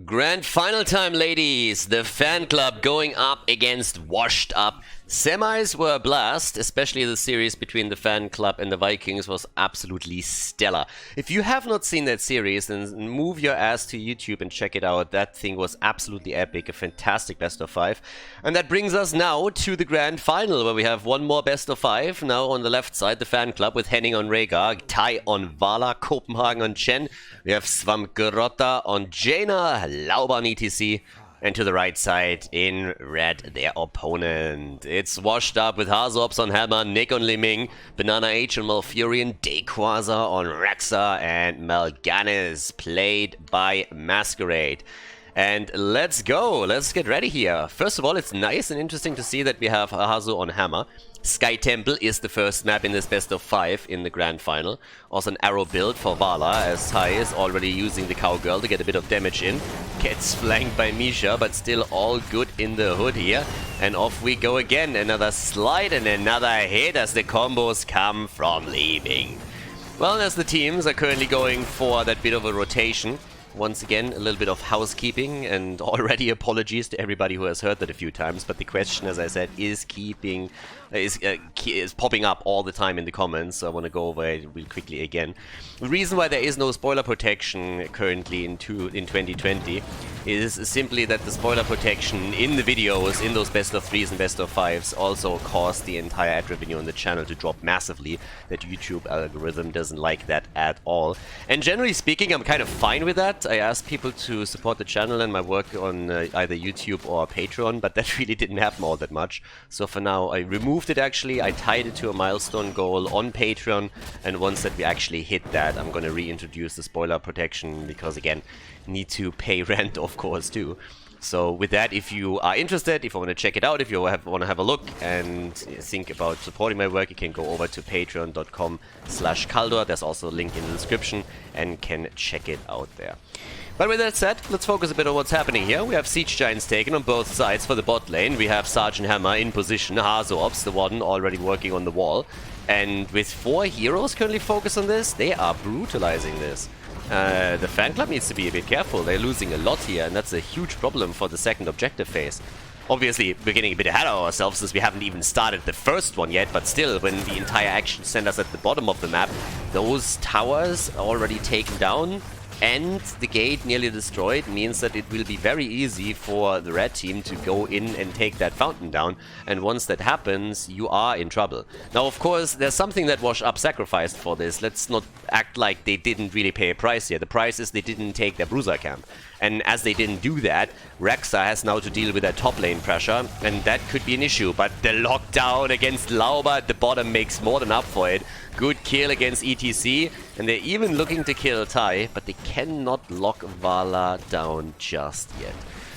Grand final time, ladies. The fan club going up against washed up. Semis were a blast, especially the series between the fan club and the Vikings was absolutely stellar. If you have not seen that series, then move your ass to YouTube and check it out. That thing was absolutely epic, a fantastic best of 5. And that brings us now to the grand final, where we have one more best of 5. Now on the left side, the fan club with Henning on Rhaegar, Tai on Vala, Copenhagen on Chen. We have Svamgrotta on Jaina, Laubers on ETC. And to the right side, in red, their opponent. It's washed up with Hazops on Hammer, Nick on Liming, Banana H on Malfurion, Dayquaza on Rexa, and Mal'Ganis, played by Masquerade. And let's go, let's get ready here. First of all, it's nice and interesting to see that we have Hazo on Hammer. Sky Temple is the first map in this best of 5 in the grand final. Also an arrow build for Vala, as Tai is already using the cowgirl to get a bit of damage in. Gets flanked by Misha, but still all good in the hood here. And off we go again, another slide and another hit as the combos come from leaving. Well, as the teams are currently going for that bit of a rotation. Once again, a little bit of housekeeping, and already apologies to everybody who has heard that a few times, but the question, as I said, is popping up all the time in the comments, so I want to go over it real quickly again. The reason why there is no spoiler protection currently in 2020 is simply that the spoiler protection in the videos, in those best of 3s and best of 5s, also caused the entire ad revenue on the channel to drop massively. That YouTube algorithm doesn't like that at all. And generally speaking, I'm kind of fine with that. I asked people to support the channel and my work on either YouTube or Patreon, but that really didn't happen all that much. So for now, I removed it actually. I tied it to a milestone goal on Patreon, and once that we actually hit that, I'm going to reintroduce the spoiler protection, because again, need to pay rent, of course, too. So with that, if you are interested, if you want to check it out, if you want to have a look and think about supporting my work, you can go over to patreon.com/Khaldor. There's also a link in the description and can check it out there. But with that said, let's focus a bit on what's happening here. We have Siege Giants taken on both sides for the bot lane. We have Sergeant Hammer in position, Hazops, the one already working on the wall. And with 4 heroes currently focused on this, they are brutalizing this. The fan club needs to be a bit careful. They're losing a lot here, and that's a huge problem for the second objective phase. Obviously, we're getting a bit ahead of ourselves since we haven't even started the first one yet, but still, when the entire action centers at the bottom of the map, those towers already taken down and the gate nearly destroyed means that it will be very easy for the red team to go in and take that fountain down, and once that happens, you are in trouble. Now, of course, there's something that Wash Up sacrificed for this. Let's not act like they didn't really pay a price here. The price is they didn't take their bruiser camp. And as they didn't do that, Rexa has now to deal with that top lane pressure, and that could be an issue. But the lockdown against Laubers at the bottom makes more than up for it. Good kill against ETC, and they're even looking to kill Tai, but they cannot lock Vala down just yet.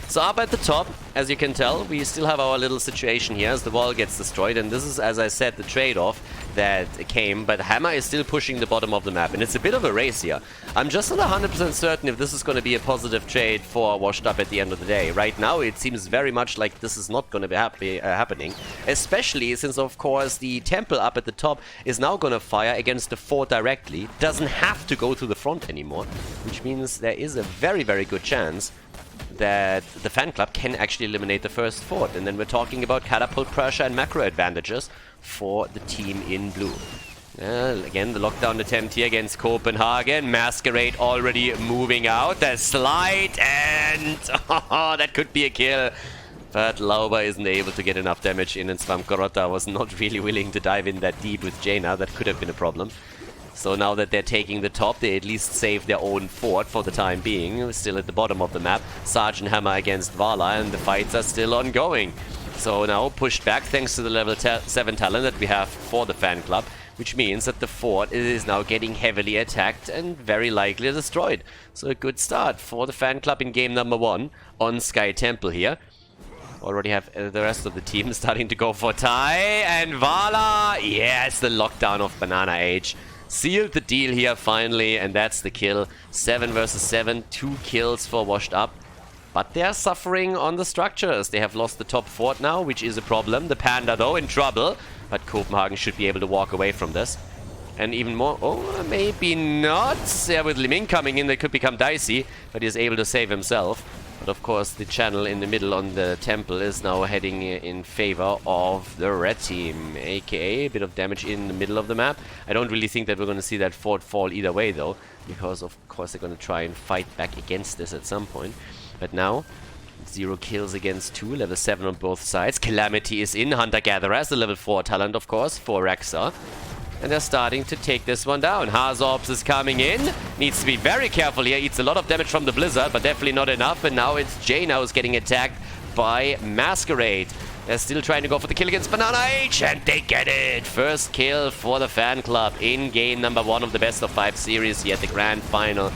So up at the top, as you can tell, we still have our little situation here as the wall gets destroyed, and this is, as I said, the trade-off that came, but Hammer is still pushing the bottom of the map, and it's a bit of a race here. I'm just not 100% certain if this is going to be a positive trade for Washed Up at the end of the day. Right now, it seems very much like this is not going to be happening, especially since, of course, the temple up at the top is now going to fire against the fort directly, doesn't have to go to the front anymore, which means there is a very, very good chance that the fan club can actually eliminate the first fort. And then we're talking about catapult pressure and macro advantages for the team in blue. Again, the lockdown attempt here against Copenhagen. Masquerade already moving out. The slide, and that could be a kill. But Laubers isn't able to get enough damage in, and Svamgrotta was not really willing to dive in that deep with Jaina. That could have been a problem. So now that they're taking the top, they at least save their own fort for the time being. Still at the bottom of the map, Sergeant Hammer against Vala, and the fights are still ongoing. So now pushed back thanks to the level 7 talent that we have for the fan club, which means that the fort is now getting heavily attacked and very likely destroyed. So a good start for the fan club in game number 1 on Sky Temple here. Already have the rest of the team starting to go for Tai, and Vala, yes, the lockdown of Banana Age. Sealed the deal here finally, and that's the kill. 7 versus 7, 2 kills for Washed Up. But they're suffering on the structures. They have lost the top fort now, which is a problem. The Panda, though, in trouble. But Copenhagen should be able to walk away from this. And even more... Oh, maybe not. Yeah, with Liming coming in, they could become dicey. But he's able to save himself. But of course, the channel in the middle on the temple is now heading in favor of the red team. AKA a bit of damage in the middle of the map. I don't really think that we're going to see that fort fall either way, though. Because, of course, they're going to try and fight back against this at some point. But now... 0 kills against 2, level 7 on both sides. Calamity is in, Hunter-Gatherer as the level 4 talent, of course, for Rexa. And they're starting to take this one down. Hazorps is coming in. Needs to be very careful here. Eats a lot of damage from the Blizzard, but definitely not enough. And now it's Jaina who's getting attacked by Masquerade. They're still trying to go for the kill against Banana H, and they get it! First kill for the Fanclub in game number 1 of the best of 5 series here at the grand final.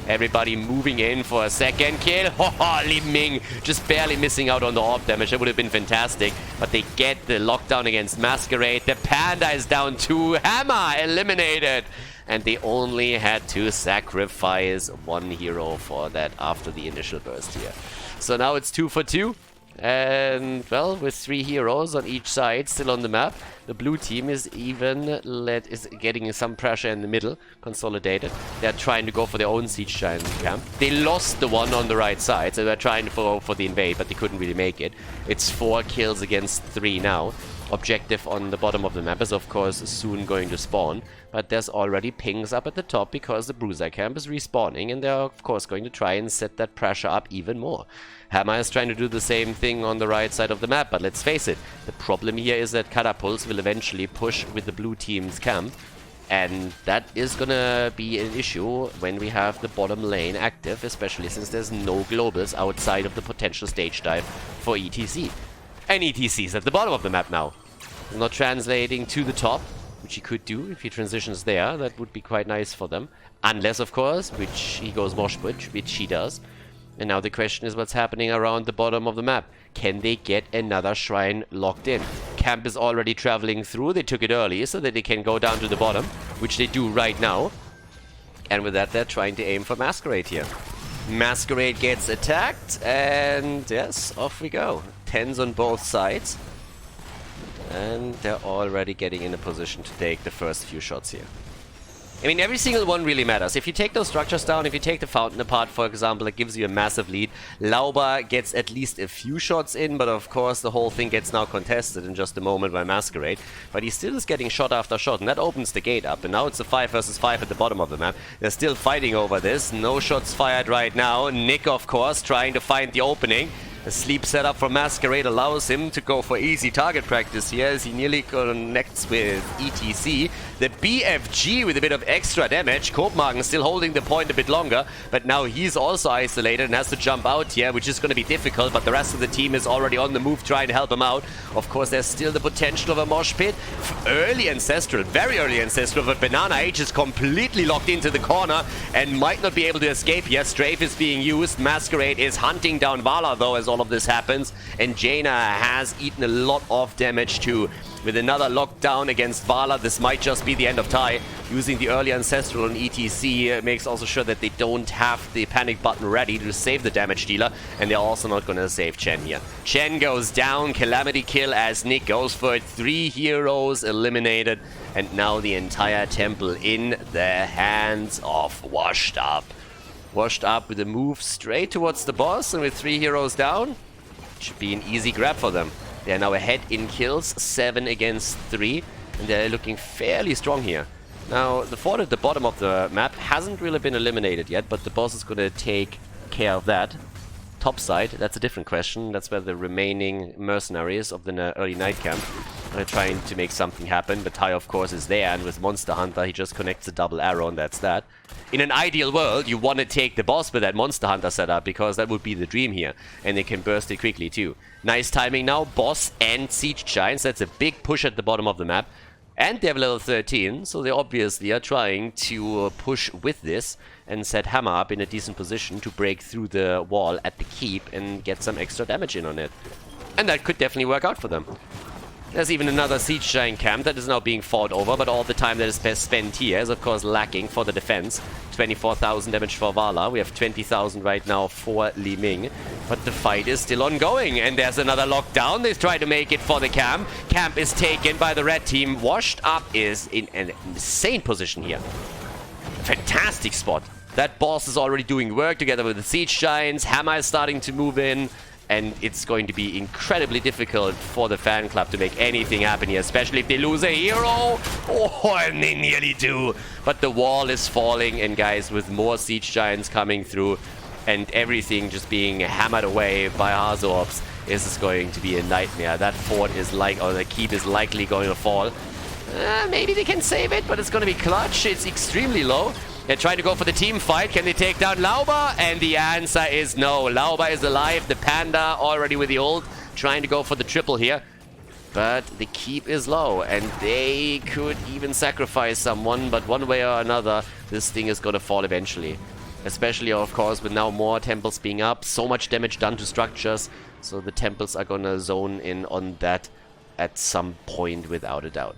Everybody moving in for a second kill. Ho Li Ming just barely missing out on the orb damage. That would have been fantastic. But they get the lockdown against Masquerade. The Panda is down 2. Hammer eliminated. And they only had to sacrifice 1 hero for that after the initial burst here. So now it's 2 for 2. And, well, with 3 heroes on each side still on the map, the blue team is getting some pressure in the middle, consolidated. They're trying to go for their own Siege Giant camp. They lost the one on the right side, so they're trying to go for the invade, but they couldn't really make it. It's 4 kills against 3 now. Objective on the bottom of the map is, of course, soon going to spawn, but there's already pings up at the top because the Bruiser camp is respawning, and they're, of course, going to try and set that pressure up even more. Hammer is trying to do the same thing on the right side of the map, but let's face it, the problem here is that Catapults will eventually push with the blue team's camp, and that is gonna be an issue when we have the bottom lane active, especially since there's no globals outside of the potential stage dive for ETC. And ETC is at the bottom of the map now. Not translating to the top, which he could do if he transitions there. That would be quite nice for them. Unless, of course, which he goes Moshput, which he does. And now the question is what's happening around the bottom of the map. Can they get another shrine locked in? Camp is already traveling through. They took it early so that they can go down to the bottom, which they do right now. And with that, they're trying to aim for Masquerade here. Masquerade gets attacked, and yes, off we go. 10s on both sides. And they're already getting in a position to take the first few shots here. I mean, every single one really matters. If you take those structures down, if you take the fountain apart, for example, it gives you a massive lead. Lauber gets at least a few shots in, but of course the whole thing gets now contested in just a moment by Masquerade. But he still is getting shot after shot, and that opens the gate up. And now it's a 5 versus 5 at the bottom of the map. They're still fighting over this. No shots fired right now. Nick, of course, trying to find the opening. A sleep setup from Masquerade allows him to go for easy target practice here as he nearly connects with ETC. The BFG with a bit of extra damage. Kopenhagen still holding the point a bit longer, but now he's also isolated and has to jump out here, which is going to be difficult, but the rest of the team is already on the move trying to help him out. Of course, there's still the potential of a mosh pit. Early Ancestral, very early Ancestral, but Banana H is completely locked into the corner and might not be able to escape here. Strafe is being used. Masquerade is hunting down Vala, though, as all of this happens, and Jaina has eaten a lot of damage too. With another lockdown against Vala, this might just be the end of Tai. Using the early Ancestral on ETC makes also sure that they don't have the panic button ready to save the damage dealer, and they're also not going to save Chen here. Chen goes down, Calamity kill as Nick goes for it. 3 heroes eliminated, and now the entire temple in the hands of Washed Up. Washed Up with a move straight towards the boss, and with 3 heroes down, should be an easy grab for them. They are now ahead in kills, 7 against 3, and they're looking fairly strong here. Now, the fort at the bottom of the map hasn't really been eliminated yet, but the boss is going to take care of that. Top side, that's a different question. That's where the remaining mercenaries of the early night camp are trying to make something happen. But Tai, of course, is there, and with Monster Hunter, he just connects a double arrow, and that's that. In an ideal world, you want to take the boss with that Monster Hunter setup, because that would be the dream here. And they can burst it quickly, too. Nice timing now, boss and Siege Giants. That's a big push at the bottom of the map. And they have level 13, so they obviously are trying to push with this and set Hammer up in a decent position to break through the wall at the keep and get some extra damage in on it. And that could definitely work out for them. There's even another Siege Giant camp that is now being fought over, but all the time that is best spent here is, of course, lacking for the defense. 24,000 damage for Vala. We have 20,000 right now for Li Ming. But the fight is still ongoing, and there's another lockdown. They try to make it for the camp. Camp is taken by the red team. Washed Up is in an insane position here. Fantastic spot. That boss is already doing work together with the Siege Giants. Hammer is starting to move in. And it's going to be incredibly difficult for the fan club to make anything happen here, especially if they lose a hero. Oh, and they nearly do. But the wall is falling, and guys, with more Siege Giants coming through and everything just being hammered away by Hazorbs, this is going to be a nightmare. That fort is or the keep is likely going to fall. Maybe they can save it, but it's going to be clutch. It's extremely low. They're trying to go for the team fight. Can they take down Lauber? And the answer is no. Lauber is alive. The Panda already with the ult, trying to go for the triple here. But the keep is low, and they could even sacrifice someone. But one way or another, this thing is going to fall eventually. Especially, of course, with now more temples being up. So much damage done to structures. So the temples are going to zone in on that at some point, without a doubt.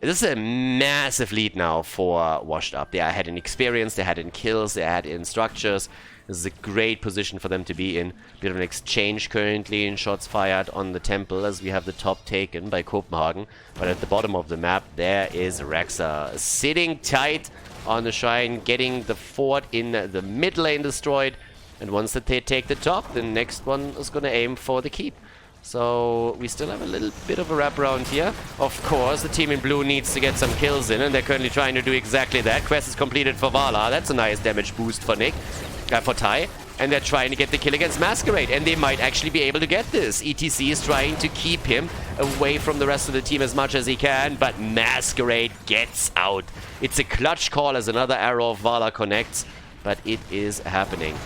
This is a massive lead now for Washed Up. They are ahead in experience, they're ahead in kills, they're ahead in structures. This is a great position for them to be in. Bit of an exchange currently in shots fired on the temple as we have the top taken by Copenhagen. But at the bottom of the map, there is Rexa sitting tight on the shrine, getting the fort in the mid lane destroyed. And once that they take the top, the next one is going to aim for the keep. So we still have a little bit of a wraparound here. Of course, the team in blue needs to get some kills in, and they're currently trying to do exactly that. Quest is completed for Vala. That's a nice damage boost for for Tai. And they're trying to get the kill against Masquerade, and they might actually be able to get this. ETC is trying to keep him away from the rest of the team as much as he can, but Masquerade gets out. It's a clutch call as another arrow of Vala connects, but it is happening.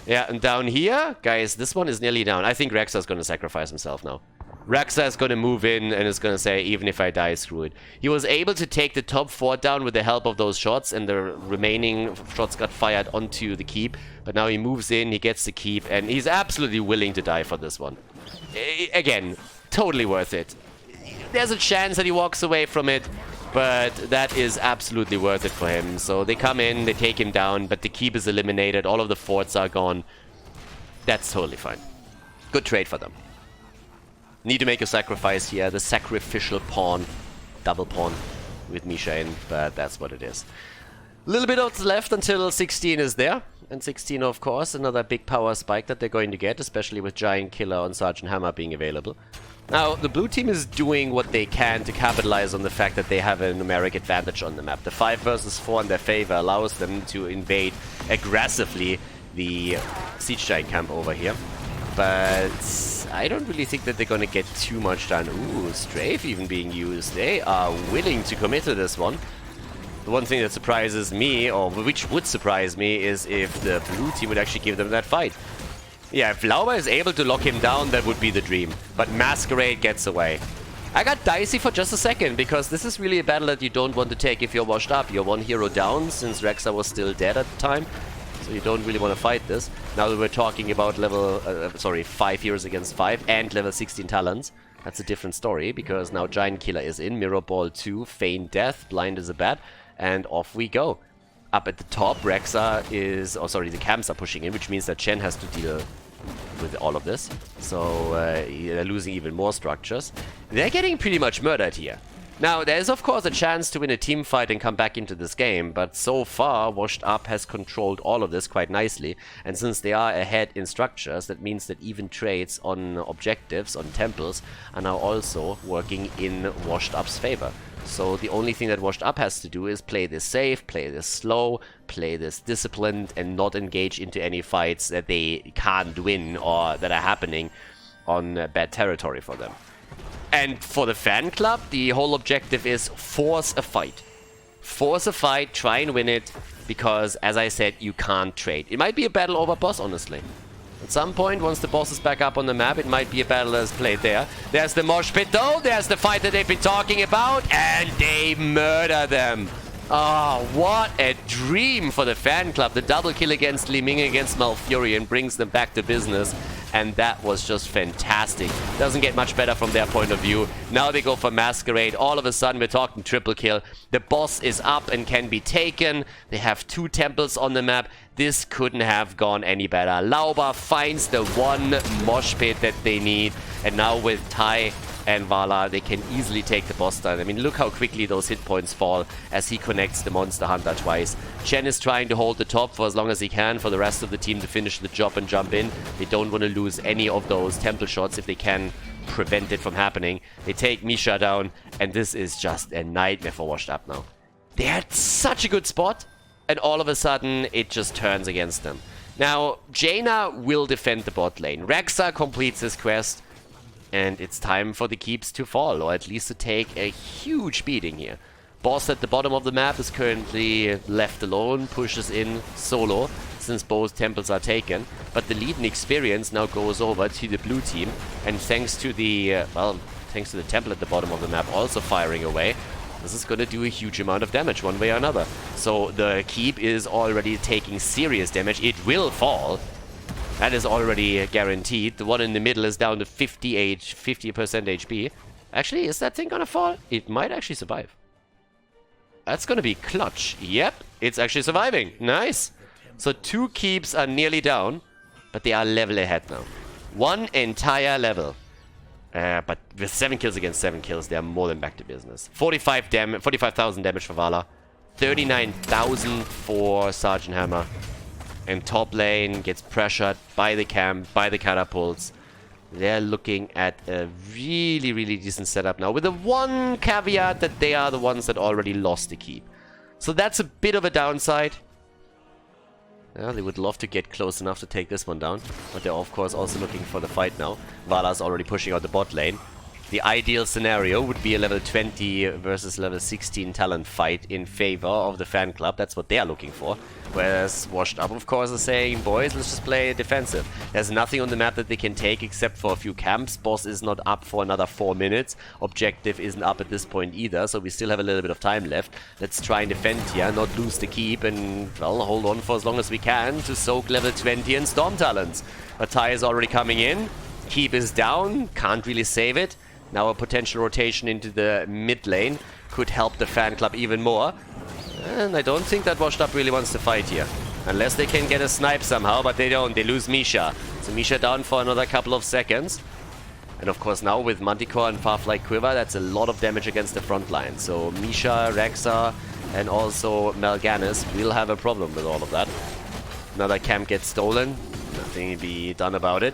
Yeah, and down here, guys, this one is nearly down. I think Rexa is going to sacrifice himself now. Rexa is going to move in and is going to say, even if I die, screw it. He was able to take the top fort down with the help of those shots, and the remaining shots got fired onto the keep. But now he moves in, he gets the keep, and he's absolutely willing to die for this one. Again, totally worth it. There's a chance that he walks away from it, but that is absolutely worth it for him. So they come in, they take him down, but the keep is eliminated. All of the forts are gone. That's totally fine. Good trade for them. Need to make a sacrifice here. The sacrificial pawn. Double pawn with Misha in, but that's what it is. A little bit of left until 16 is there. And 16, of course, another big power spike that they're going to get, especially with Giant Killer on Sergeant Hammer being available. Now, the blue team is doing what they can to capitalize on the fact that they have a numeric advantage on the map. The 5 versus 4 in their favor allows them to invade aggressively the Siege Giant camp over here. But I don't really think that they're going to get too much done. Ooh, Strafe even being used. They are willing to commit to this one. The one thing that surprises me, or which would surprise me, is if the blue team would actually give them that fight. Yeah, if Lauber is able to lock him down, that would be the dream. But Masquerade gets away. I got dicey for just a second, because this is really a battle that you don't want to take if you're washed up. You're 1 hero down, since Rexa was still dead at the time. So you don't really want to fight this. Now that we're talking about level, 5 heroes against 5 and level 16 talents. That's a different story, because now Giant Killer is in, Mirror Ball 2, Feign Death, Blind as a Bat, and off we go. Up at the top, Rexa is... the camps are pushing in, which means that Chen has to deal with all of this. So they're losing even more structures. They're getting pretty much murdered here. Now, there is of course a chance to win a team fight and come back into this game, but so far, Washed Up has controlled all of this quite nicely, and since they are ahead in structures, that means that even trades on objectives, on temples, are now also working in Washed Up's favor. So the only thing that Washed Up has to do is play this safe, play this slow, play this disciplined, and not engage into any fights that they can't win or that are happening on bad territory for them. And for the fan club, the whole objective is force a fight. Force a fight, try and win it, because, as I said, you can't trade. It might be a battle over boss, honestly. At some point, once the boss is back up on the map, it might be a battle that's played there. There's the mosh pit though, there's the fight that they've been talking about, and they murder them. Oh, what a dream for the fan club. The double kill against Li Ming against Malfurion brings them back to business. And that was just fantastic. Doesn't get much better from their point of view. Now they go for Masquerade. All of a sudden, we're talking triple kill. The boss is up and can be taken. They have 2 temples on the map. This couldn't have gone any better. Laubers finds the one mosh pit that they need. And now with Tai and Vala, they can easily take the boss down. I mean, look how quickly those hit points fall as he connects the Monster Hunter twice. Chen is trying to hold the top for as long as he can for the rest of the team to finish the job and jump in. They don't want to lose any of those temple shots if they can prevent it from happening. They take Misha down, and this is just a nightmare for Washed Up now. They had such a good spot, and all of a sudden, it just turns against them. Now, Jaina will defend the bot lane. Rexa completes his quest. And it's time for the keeps to fall, or at least to take a huge beating here. Boss at the bottom of the map is currently left alone, pushes in solo, since both temples are taken. But the lead in experience now goes over to the blue team, and thanks to the, thanks to the temple at the bottom of the map also firing away, this is going to do a huge amount of damage one way or another. So the keep is already taking serious damage. It will fall. That is already guaranteed. The one in the middle is down to 50% HP. Actually, is that thing gonna fall? It might actually survive. That's gonna be clutch. Yep, it's actually surviving. Nice. So 2 keeps are nearly down, but they are level ahead now. 1 entire level. But with 7 kills against 7 kills, they are more than back to business. 45,000 damage for Vala. 39,000 for Sergeant Hammer. And top lane gets pressured by the camp, by the catapults. They're looking at a really, really decent setup now, with the one caveat that they are the ones that already lost the keep. So that's a bit of a downside. Yeah, they would love to get close enough to take this one down, but they're of course also looking for the fight now. Vala's already pushing out the bot lane. The ideal scenario would be a level 20 versus level 16 talent fight in favor of the fan club. That's what they are looking for. Whereas Washed Up, of course, is saying, boys, let's just play defensive. There's nothing on the map that they can take except for a few camps. Boss is not up for another 4 minutes. Objective isn't up at this point either, so we still have a little bit of time left. Let's try and defend here, not lose the keep, and, well, hold on for as long as we can to soak level 20 and Storm Talents. But Tai is already coming in. Keep is down, can't really save it. Now a potential rotation into the mid lane could help the fan club even more. And I don't think that Washed Up really wants to fight here. Unless they can get a snipe somehow, but they don't. They lose Misha. So Misha down for another couple of seconds. And of course now with Manticore and Farfly Quiver, that's a lot of damage against the front line. So Misha, Rexa, and also Mal'Ganis will have a problem with all of that. Another camp gets stolen. Nothing to be done about it.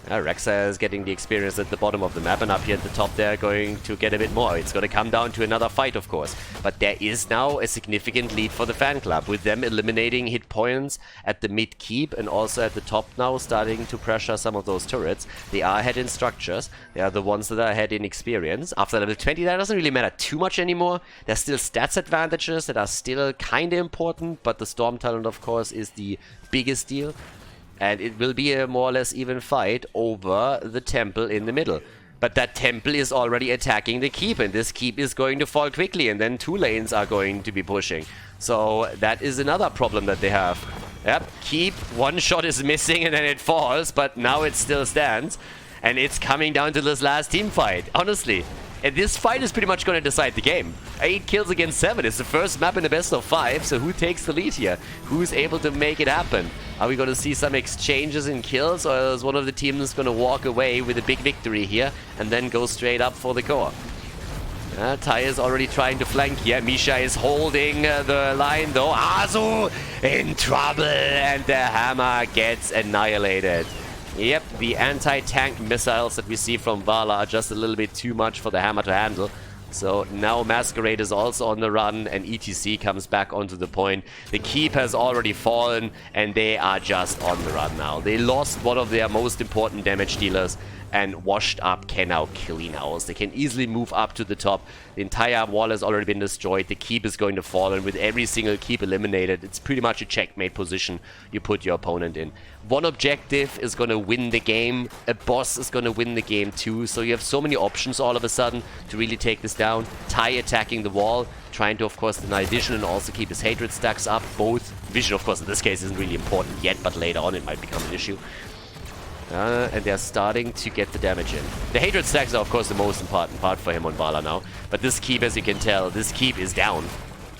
Rexa is getting the experience at the bottom of the map, and up here at the top they're going to get a bit more. It's going to come down to another fight, of course. But there is now a significant lead for the fan club, with them eliminating hit points at the mid keep and also at the top now starting to pressure some of those turrets. They are ahead in structures. They are the ones that are ahead in experience. After level 20, that doesn't really matter too much anymore. There's still stats advantages that are still kind of important, but the Storm Talent, of course, is the biggest deal. And it will be a more or less even fight over the temple in the middle. But that temple is already attacking the keep, and this keep is going to fall quickly, and then 2 lanes are going to be pushing. So that is another problem that they have. Yep, keep, 1 shot is missing and then it falls, but now it still stands. And it's coming down to this last team fight, honestly. And this fight is pretty much going to decide the game. 8 kills against 7. It's the first map in the best of 5, so who takes the lead here? Who's able to make it happen? Are we going to see some exchanges in kills, or is one of the teams going to walk away with a big victory here and then go straight up for the core? Tai is already trying to flank here. Misha is holding the line though. Azu in trouble, and the hammer gets annihilated. Yep, the anti-tank missiles that we see from Vala are just a little bit too much for the hammer to handle. So now Masquerade is also on the run, and ETC comes back onto the point. The keep has already fallen, and they are just on the run now. They lost one of their most important damage dealers, and Washed Up can now clean house. They can easily move up to the top. The entire wall has already been destroyed. The keep is going to fall, and with every single keep eliminated, it's pretty much a checkmate position you put your opponent in. One objective is going to win the game. A boss is going to win the game too. So you have so many options all of a sudden to really take this down. Tai attacking the wall, trying to, of course, deny vision and also keep his hatred stacks up. Both. Vision, of course, in this case isn't really important yet, but later on it might become an issue. And they're starting to get the damage in. The hatred stacks are, of course, the most important part for him on Vala now. But this keep, as you can tell, this keep is down.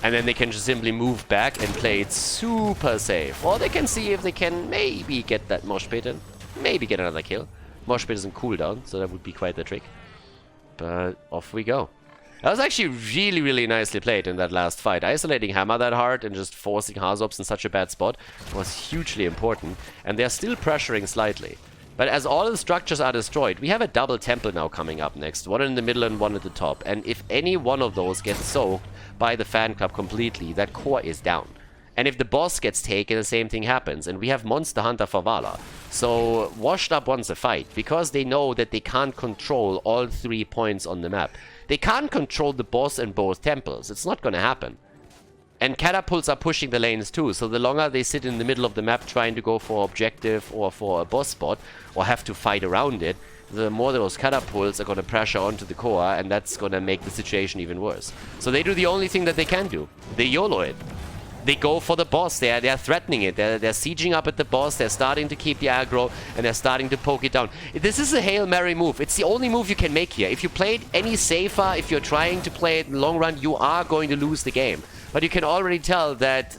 And then they can just simply move back and play it super safe. Or they can see if they can maybe get that mosh pit in. Maybe get another kill. Mosh pit is in cooldown, so that would be quite the trick. But off we go. That was actually really nicely played in that last fight. Isolating Hammer that hard and just forcing Hazops in such a bad spot was hugely important. And they're still pressuring slightly. But as all the structures are destroyed, we have a double temple now coming up next. One in the middle and one at the top. And if any one of those gets soaked by the fan club completely, that core is down. And if the boss gets taken, the same thing happens. And we have Monster Hunter for Vala. So Washed Up wants a fight, because they know that they can't control all 3 points on the map. They can't control the boss and both temples. It's not going to happen. And catapults are pushing the lanes too, so the longer they sit in the middle of the map trying to go for objective or for a boss spot, or have to fight around it, the more those catapults are going to pressure onto the core, and that's going to make the situation even worse. So they do the only thing that they can do. They YOLO it. They go for the boss. They're threatening it. They're sieging up at the boss. They're starting to keep the aggro, and they're starting to poke it down. This is a Hail Mary move. It's the only move you can make here. If you play it any safer, if you're trying to play it in the long run, you are going to lose the game. But you can already tell that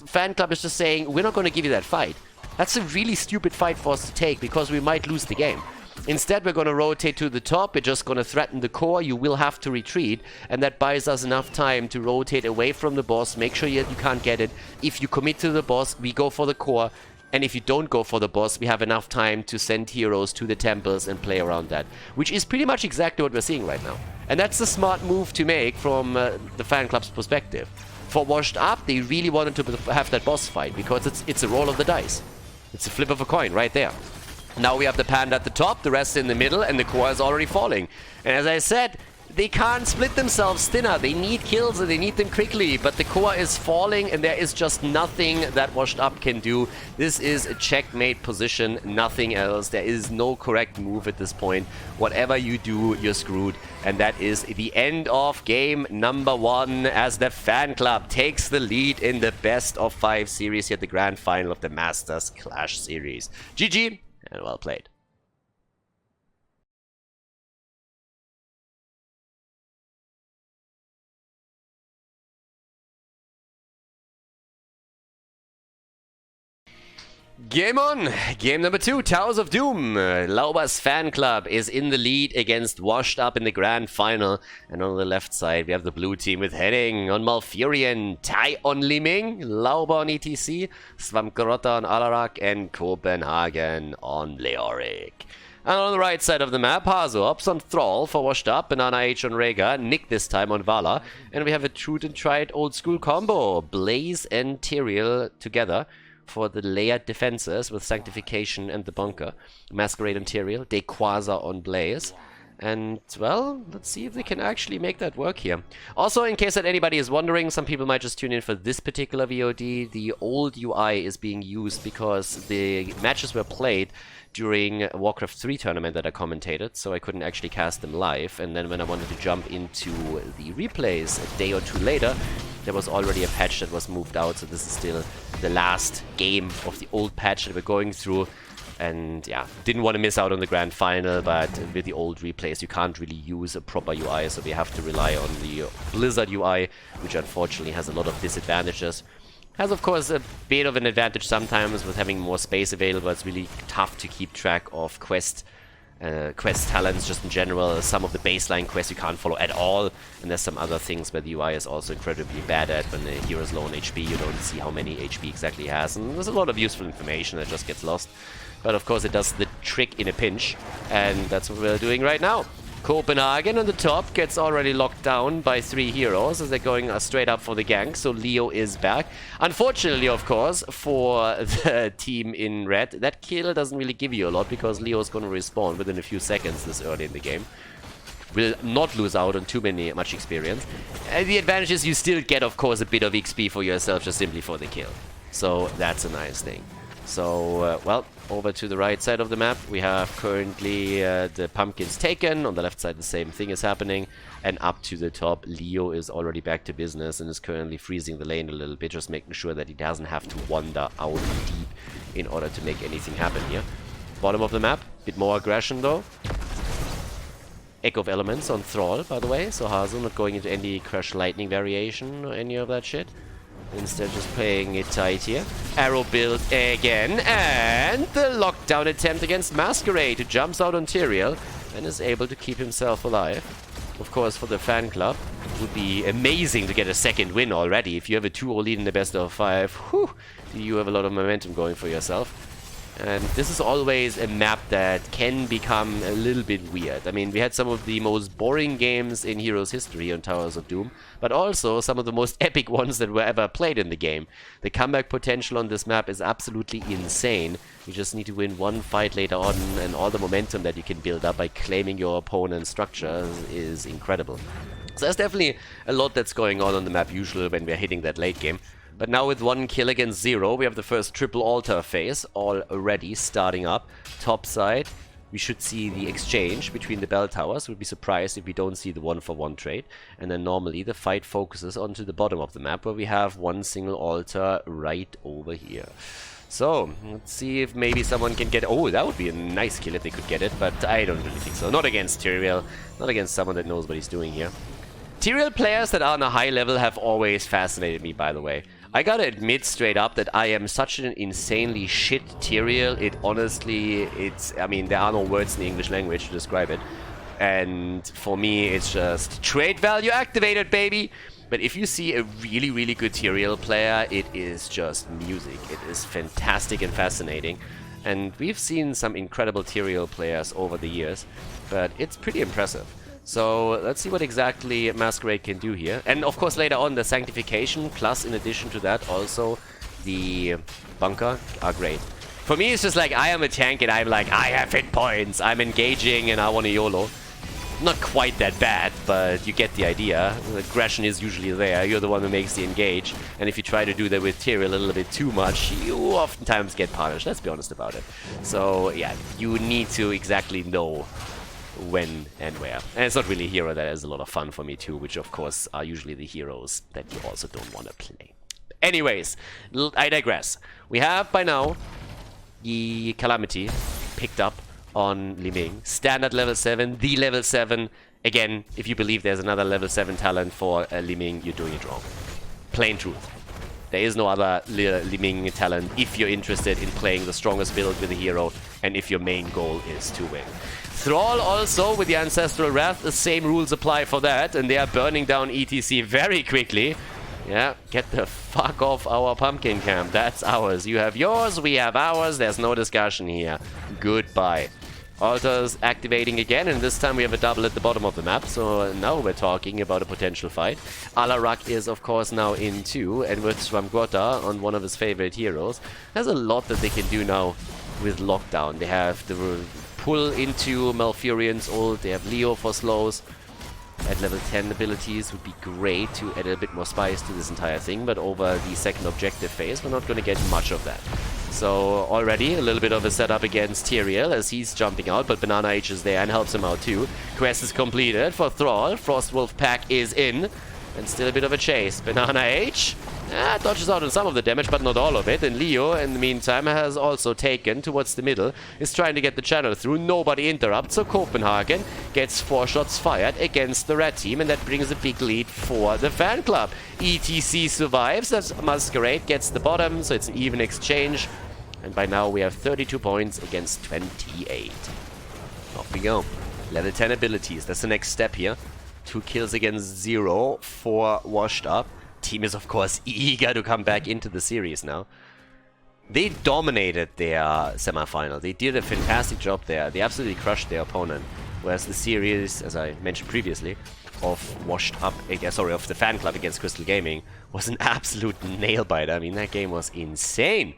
Fanclub is just saying, we're not going to give you that fight. That's a really stupid fight for us to take, because we might lose the game. Instead, we're going to rotate to the top. We're just going to threaten the core. You will have to retreat, and that buys us enough time to rotate away from the boss. Make sure you can't get it. If you commit to the boss, we go for the core. And if you don't go for the boss, we have enough time to send heroes to the temples and play around that. Which is pretty much exactly what we're seeing right now. And that's the smart move to make from the fan club's perspective. For Washed Up, they really wanted to have that boss fight, because it's a roll of the dice. It's a flip of a coin right there. Now we have the Panda at the top, the rest in the middle, and the core is already falling. And as I said, they can't split themselves thinner. They need kills and they need them quickly, but the core is falling and there is just nothing that Washed Up can do. This is a checkmate position, nothing else. There is no correct move at this point. Whatever you do, you're screwed. And that is the end of game number 1 as the Fan Club takes the lead in the best of 5 series here at the grand final of the Masters Clash series. GG and well played. Game on! Game number 2, Towers of Doom. Laubers Fan Club is in the lead against Washed Up in the grand final. And on the left side, we have the blue team with Henning on Malfurion, Tai on Liming, Lauber on ETC, Svamkarotta on Alarak, and Copenhagen on Leoric. And on the right side of the map, Hazops on Thrall for Washed Up, Banana H on Rhaegar, Nick this time on Vala. And we have a true and tried old school combo, Blaze and Tyrael together for the layered defenses with Sanctification and the Bunker. Masquerade on Tyrael, Dequaza on Blaze. And, well, let's see if they can actually make that work here. Also, in case that anybody is wondering, some people might just tune in for this particular VOD. The old UI is being used because the matches were played during a Warcraft 3 tournament that I commentated, so I couldn't actually cast them live. And then when I wanted to jump into the replays a day or 2 later, there was already a patch that was moved out, so this is still the last game of the old patch that we're going through. And yeah, didn't want to miss out on the grand final, but with the old replays you can't really use a proper UI, so we have to rely on the Blizzard UI, which unfortunately has a lot of disadvantages. Has of course a bit of an advantage sometimes with having more space available. It's really tough to keep track of quest talents just in general. Some of the baseline quests you can't follow at all, and there's some other things where the UI is also incredibly bad at. When the hero is low on HP, you don't see how many HP exactly he has, and there's a lot of useful information that just gets lost. But of course it does the trick in a pinch, and that's what we're doing right now. Copenhagen on the top gets already locked down by 3 heroes as they're going straight up for the gank, so Leo is back. Unfortunately, of course, for the team in red, that kill doesn't really give you a lot because Leo is going to respawn within a few seconds this early in the game. Will not lose out on much experience. And the advantage is you still get, of course, a bit of XP for yourself just simply for the kill. So that's a nice thing. So, well, over to the right side of the map, we have currently the pumpkins taken. On the left side, the same thing is happening. And up to the top, Leo is already back to business and is currently freezing the lane a little bit, just making sure that he doesn't have to wander out deep in order to make anything happen here. Bottom of the map, bit more aggression though. Echo of Elements on Thrall, by the way, so Hazu not going into any Crash Lightning variation or any of that shit. Instead, just playing it tight here. Arrow build again, and the lockdown attempt against Masquerade, who jumps out on Tyrael and is able to keep himself alive. Of course, for the fan club, it would be amazing to get a second win already. If you have a 2-0 lead in the best of 5, whew, you have a lot of momentum going for yourself. And this is always a map that can become a little bit weird. I mean, we had some of the most boring games in Heroes history on Towers of Doom, but also some of the most epic ones that were ever played in the game. The comeback potential on this map is absolutely insane. You just need to win one fight later on, and all the momentum that you can build up by claiming your opponent's structure is incredible. So there's definitely a lot that's going on the map usually when we're hitting that late game. But now with 1 kill against 0, we have the first triple altar phase already starting up. Top side, we should see the exchange between the bell towers. We'd be surprised if we don't see the 1-for-1 trade. And then normally the fight focuses onto the bottom of the map, where we have one single altar right over here. So, let's see if maybe someone can get... Oh, that would be a nice kill if they could get it, but I don't really think so. Not against Tyrael, not against someone that knows what he's doing here. Tyrael players that are on a high level have always fascinated me, by the way. I gotta admit straight up that I am such an insanely shit Tyrael. It honestly, I mean, there are no words in the English language to describe it. And for me, it's just trade value activated, baby. But if you see a really, really good Tyrael player, it is just music. It is fantastic and fascinating. And we've seen some incredible Tyrael players over the years, but it's pretty impressive. So let's see what exactly Masquerade can do here. And of course later on the Sanctification, plus in addition to that also the Bunker are great. For me it's just like I am a tank and I'm like, I have hit points, I'm engaging and I want to YOLO. Not quite that bad, but you get the idea. The aggression is usually there, you're the one who makes the engage. And if you try to do that with Tyrael a little bit too much, you oftentimes get punished, let's be honest about it. So yeah, you need to exactly know when and where. And it's not really a hero that has a lot of fun for me too, which of course are usually the heroes that you also don't want to play. Anyways, I digress. We have by now the Calamity picked up on Li Ming. Standard level 7, the level 7. Again, if you believe there's another level 7 talent for Li Ming, you're doing it wrong. Plain truth. There is no other Li Ming talent if you're interested in playing the strongest build with a hero and if your main goal is to win. Thrall also with the Ancestral Wrath, the same rules apply for that, and they are burning down ETC very quickly. Yeah, get the fuck off our pumpkin camp. That's ours. You have yours, we have ours. There's no discussion here. Goodbye. Altars activating again, and this time we have a double at the bottom of the map, so now we're talking about a potential fight. Alarak is of course now in too, and with Swamgota on one of his favorite heroes. There's a lot that they can do now with Lockdown. They have the pull into Malfurion's ult, they have Leo for slows. At level 10 abilities would be great to add a bit more spice to this entire thing, but over the second objective phase we're not going to get much of that. So already a little bit of a setup against Tyrael as he's jumping out, but Banana H is there and helps him out too. Quest is completed for Thrall, Frostwolf pack is in, and still a bit of a chase. Banana H dodges out on some of the damage, but not all of it. And Leo, in the meantime, has also taken towards the middle, is trying to get the channel through. Nobody interrupts, so Copenhagen gets 4 shots fired against the red team, and that brings a big lead for the fan club. ETC survives as Masquerade gets the bottom, so it's an even exchange. And by now we have 32 points against 28. Off we go. Level 10 abilities, that's the next step here. 2 kills against 0, 4 washed up. Team is of course eager to come back into the series now. They dominated their semifinal. They did a fantastic job there. They absolutely crushed their opponent. Whereas the series, as I mentioned previously, of the fan club against Crystal Gaming was an absolute nail biter. I mean, that game was insane.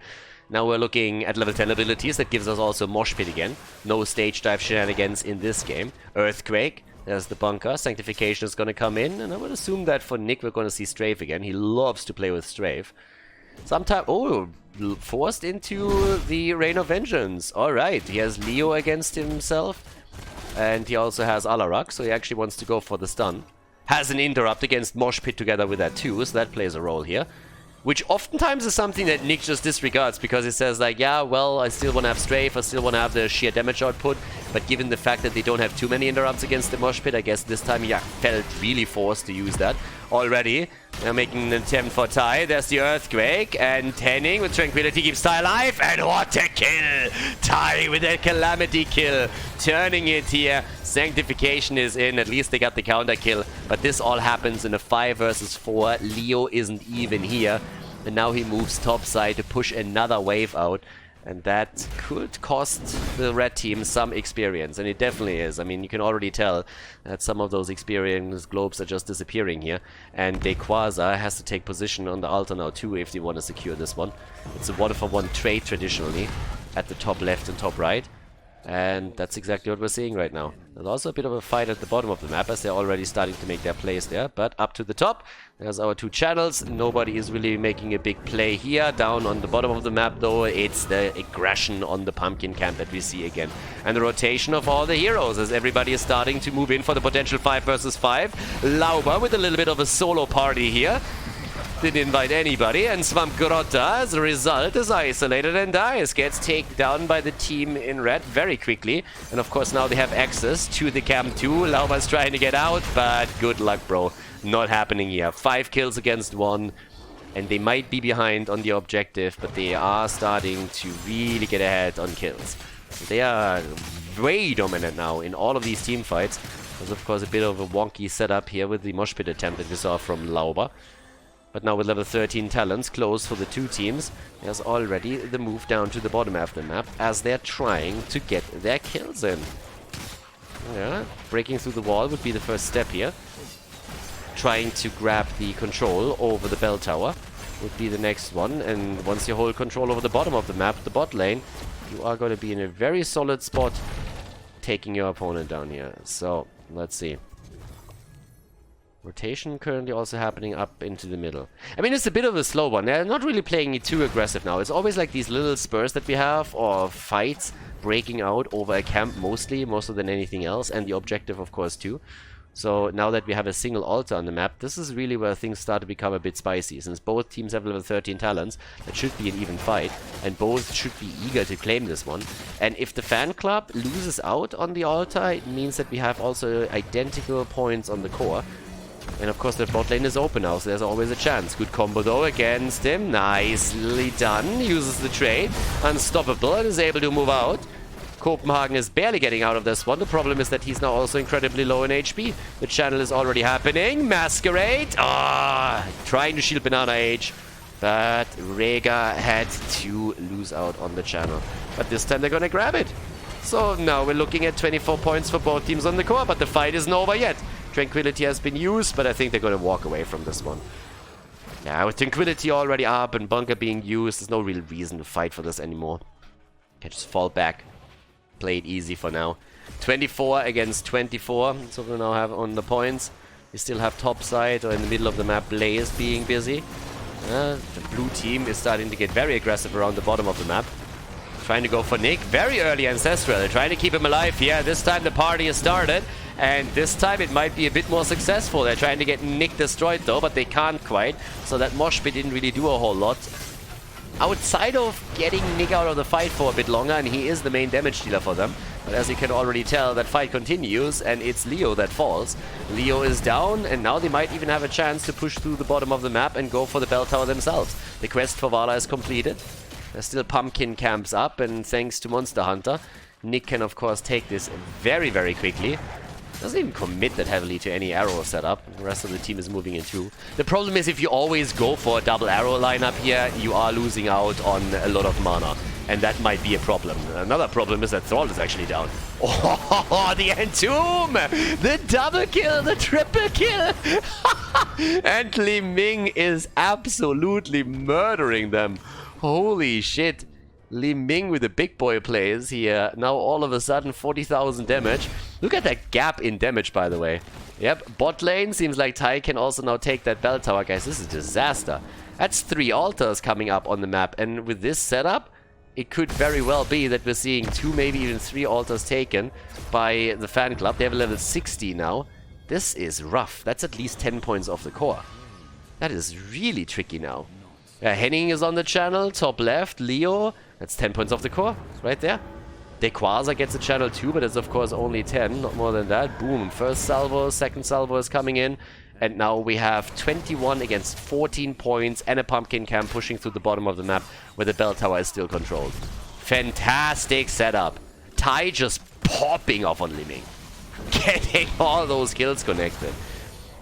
Now we're looking at level 10 abilities. That gives us also Mosh Pit again. No stage dive shenanigans in this game. Earthquake. There's the bunker. Sanctification is going to come in. And I would assume that for Nick we're going to see Strafe again. He loves to play with Strafe. Sometime... Oh, forced into the Reign of Vengeance. Alright, he has Leo against himself. And he also has Alarak, so he actually wants to go for the stun. Has an interrupt against Mosh Pit together with that too, so that plays a role here. Which oftentimes is something that Nick just disregards because he says like, yeah, well, I still want to have strafe, I still want to have the sheer damage output, but given the fact that they don't have too many interrupts against the Mosh Pit, I guess this time he felt really forced to use that already. They're making an attempt for Tai. There's the Earthquake, and Tenning with Tranquility keeps Tai alive, and what a kill! Tai with a Calamity kill, turning it here. Sanctification is in, at least they got the counter kill, but this all happens in a 5 versus 4. Leo isn't even here, and now he moves topside to push another wave out. And that could cost the red team some experience, and it definitely is. I mean, you can already tell that some of those experience globes are just disappearing here. And Dequaza has to take position on the altar now too if they want to secure this one. It's a 1-for-1 trade traditionally at the top left and top right. And that's exactly what we're seeing right now. There's also a bit of a fight at the bottom of the map as they're already starting to make their plays there. But up to the top, there's our 2 channels. Nobody is really making a big play here. Down on the bottom of the map though, it's the aggression on the pumpkin camp that we see again. And the rotation of all the heroes as everybody is starting to move in for the potential 5 versus 5. Lauber with a little bit of a solo party here. Didn't invite anybody, and Svampgrotta, as a result, is isolated and dies. Gets taken down by the team in red very quickly. And of course now they have access to the camp too. Lauber's trying to get out, but good luck, bro. Not happening here. 5 kills against 1. And they might be behind on the objective, but they are starting to really get ahead on kills. So they are way dominant now in all of these team fights. There's of course a bit of a wonky setup here with the Mosh Pit attempt that we saw from Lauber. But now with level 13 talents close for the 2 teams, there's already the move down to the bottom of the map as they're trying to get their kills in. Yeah, breaking through the wall would be the first step here. Trying to grab the control over the bell tower would be the next one. And once you hold control over the bottom of the map, the bot lane, you are going to be in a very solid spot taking your opponent down here. So, let's see. Rotation currently also happening up into the middle. I mean, it's a bit of a slow one. They're not really playing it too aggressive now. It's always like these little spurs that we have, or fights breaking out over a camp mostly, more so than anything else, and the objective, of course, too. So now that we have a single altar on the map, this is really where things start to become a bit spicy. Since both teams have level 13 talents, that should be an even fight, and both should be eager to claim this one. And if the fan club loses out on the altar, it means that we have also identical points on the core. And of course the bot lane is open now, so there's always a chance. Good combo though against him. Nicely done. Uses the trade. Unstoppable and is able to move out. Copenhagen is barely getting out of this one. The problem is that he's now also incredibly low in HP. The channel is already happening. Masquerade. Trying to shield Banana Age. But Rega had to lose out on the channel. But this time they're gonna grab it. So now we're looking at 24 points for both teams on the core, but the fight isn't over yet. Tranquility has been used, but I think they're going to walk away from this one. Yeah, with Tranquility already up and Bunker being used, there's no real reason to fight for this anymore. Can just fall back. Play it easy for now. 24 against 24, so we now have on the points. We still have top side or in the middle of the map Blaze being busy. The blue team is starting to get very aggressive around the bottom of the map. Trying to go for Nick. Very early Ancestral. They're trying to keep him alive here. This time the party has started. And this time it might be a bit more successful. They're trying to get Nick destroyed though, but they can't quite. So that Mosh Pit didn't really do a whole lot. Outside of getting Nick out of the fight for a bit longer, and he is the main damage dealer for them. But as you can already tell, that fight continues, and it's Leo that falls. Leo is down, and now they might even have a chance to push through the bottom of the map and go for the bell tower themselves. The quest for Vala is completed. There's still pumpkin camps up, and thanks to Monster Hunter, Nick can of course take this very, very quickly. Doesn't even commit that heavily to any arrow setup. The rest of the team is moving in too. The problem is if you always go for a double arrow lineup here, you are losing out on a lot of mana. And that might be a problem. Another problem is that Thrall is actually down. Oh, the Entomb! The double kill, the triple kill! And Li Ming is absolutely murdering them. Holy shit. Li Ming with the big boy plays here. Now all of a sudden 40,000 damage. Look at that gap in damage, by the way. Yep, bot lane seems like Tai can also now take that bell tower. Guys, this is a disaster. That's 3 altars coming up on the map. And with this setup, it could very well be that we're seeing 2, maybe even 3 altars taken by the fan club. They have a level 60 now. This is rough. That's at least 10 points off the core. That is really tricky now. Henning is on the channel, top left. Leo, that's 10 points off the core, right there. Dequaza gets a channel too, but it's of course only 10, not more than that. Boom, first salvo, second salvo is coming in. And now we have 21 against 14 points and a pumpkin camp pushing through the bottom of the map where the bell tower is still controlled. Fantastic setup. Tai just popping off on Li Ming. Getting all those kills connected.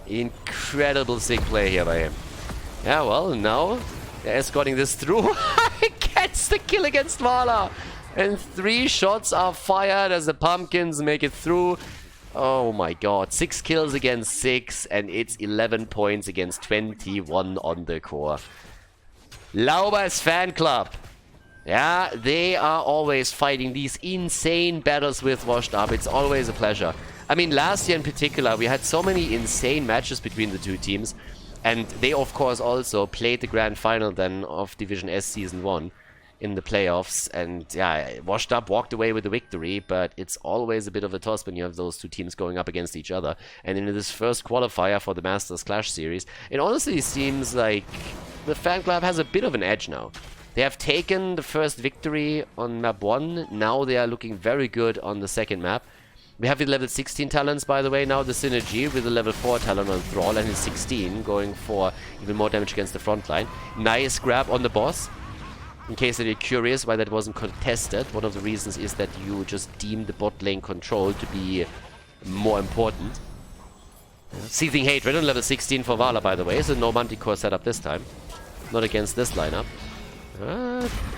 Incredible sick play here by him. Yeah, well, now they're escorting this through. Gets the kill against Vala. And 3 shots are fired as the pumpkins make it through. Oh my god. 6 kills against 6. And it's 11 points against 21 on the core. Laubers fan club. Yeah, they are always fighting these insane battles with Washed Up. It's always a pleasure. I mean, last year in particular, we had so many insane matches between the two teams. And they, of course, also played the grand final then of Division S Season 1 in the playoffs. And yeah, Washed Up walked away with the victory, but it's always a bit of a toss when you have those two teams going up against each other. And in this first qualifier for the Masters Clash series, it honestly seems like the fan club has a bit of an edge now. They have taken the first victory on map 1. Now they are looking very good on the second map. We have the level 16 talents, by the way, now the Synergy with the level 4 talent on Thrall and his 16 going for even more damage against the front line. Nice grab on the boss. In case that you're curious why that wasn't contested, one of the reasons is that you just deem the bot lane control to be more important. Seething Hatred on level 16 for Vala, by the way, so no Manticore setup this time. Not against this lineup.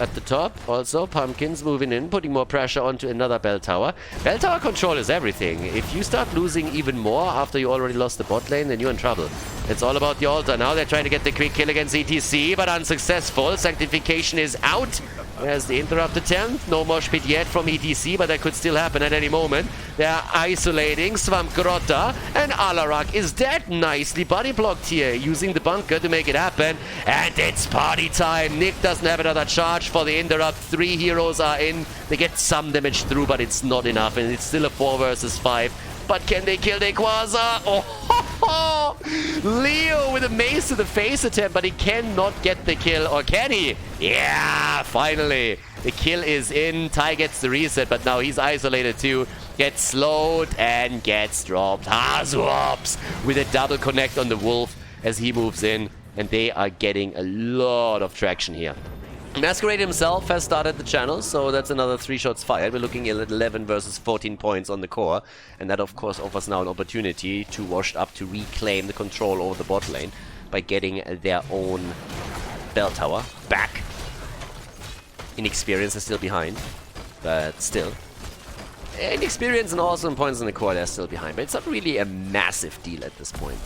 At the top, also, Pumpkins moving in, putting more pressure onto another bell tower. Bell tower control is everything. If you start losing even more after you already lost the bot lane, then you're in trouble. It's all about the altar now. They're trying to get the quick kill against ETC, but unsuccessful. Sanctification is out. There's the interrupt attempt. No mosh pit yet from ETC, but that could still happen at any moment. They're isolating Swamp Grotta, and Alarak is dead. Nicely body blocked here, using the bunker to make it happen. And it's party time. Nick doesn't have another charge for the interrupt. 3 heroes are in. They get some damage through, but it's not enough, and it's still a 4 versus 5. But can they kill Dequaza? Oh, Leo with a mace to the face attempt, but he cannot get the kill. Or can he? Yeah, finally. The kill is in. Tai gets the reset, but now he's isolated too. Gets slowed and gets dropped. Hazuops with a double connect on the Wolf as he moves in. And they are getting a lot of traction here. Masquerade himself has started the channel, so that's another 3 shots fired. We're looking at 11 versus 14 points on the core, and that of course offers now an opportunity to Washed Up to reclaim the control over the bot lane by getting their own bell tower back. Inexperience is still behind, but still. Inexperience and also in points in the core, they're still behind, but it's not really a massive deal at this point.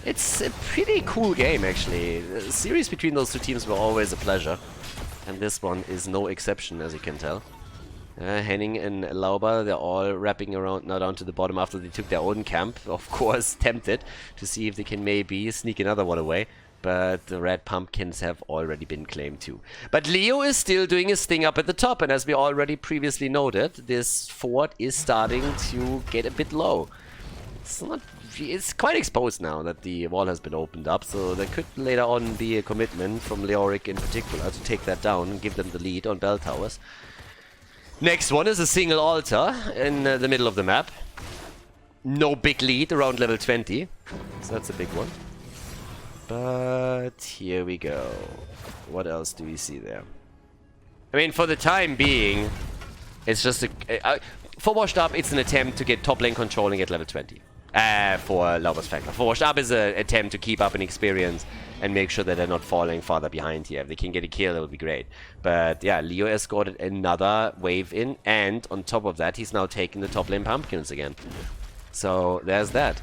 It's a pretty cool game, actually. The series between those two teams were always a pleasure. And this one is no exception, as you can tell. Henning and Lauber, they're all wrapping around now down to the bottom after they took their own camp. Of course, tempted to see if they can maybe sneak another one away. But the red pumpkins have already been claimed too. But Leo is still doing his thing up at the top. And as we already previously noted, this fort is starting to get a bit low. It's quite exposed now that the wall has been opened up, so there could later on be a commitment from Leoric in particular to take that down and give them the lead on bell towers. Next one is a single altar in the middle of the map. No big lead around level 20, so that's a big one. But here we go. What else do we see there? I mean, for the time being, it's just for Washed Up, it's an attempt to get top lane controlling at level 20. For Laubers Fanclub. For Washed Up is an attempt to keep up an experience and make sure that they're not falling farther behind here. If they can get a kill, that would be great. But yeah, Leo escorted another wave in, and on top of that, he's now taking the top lane pumpkins again. So there's that.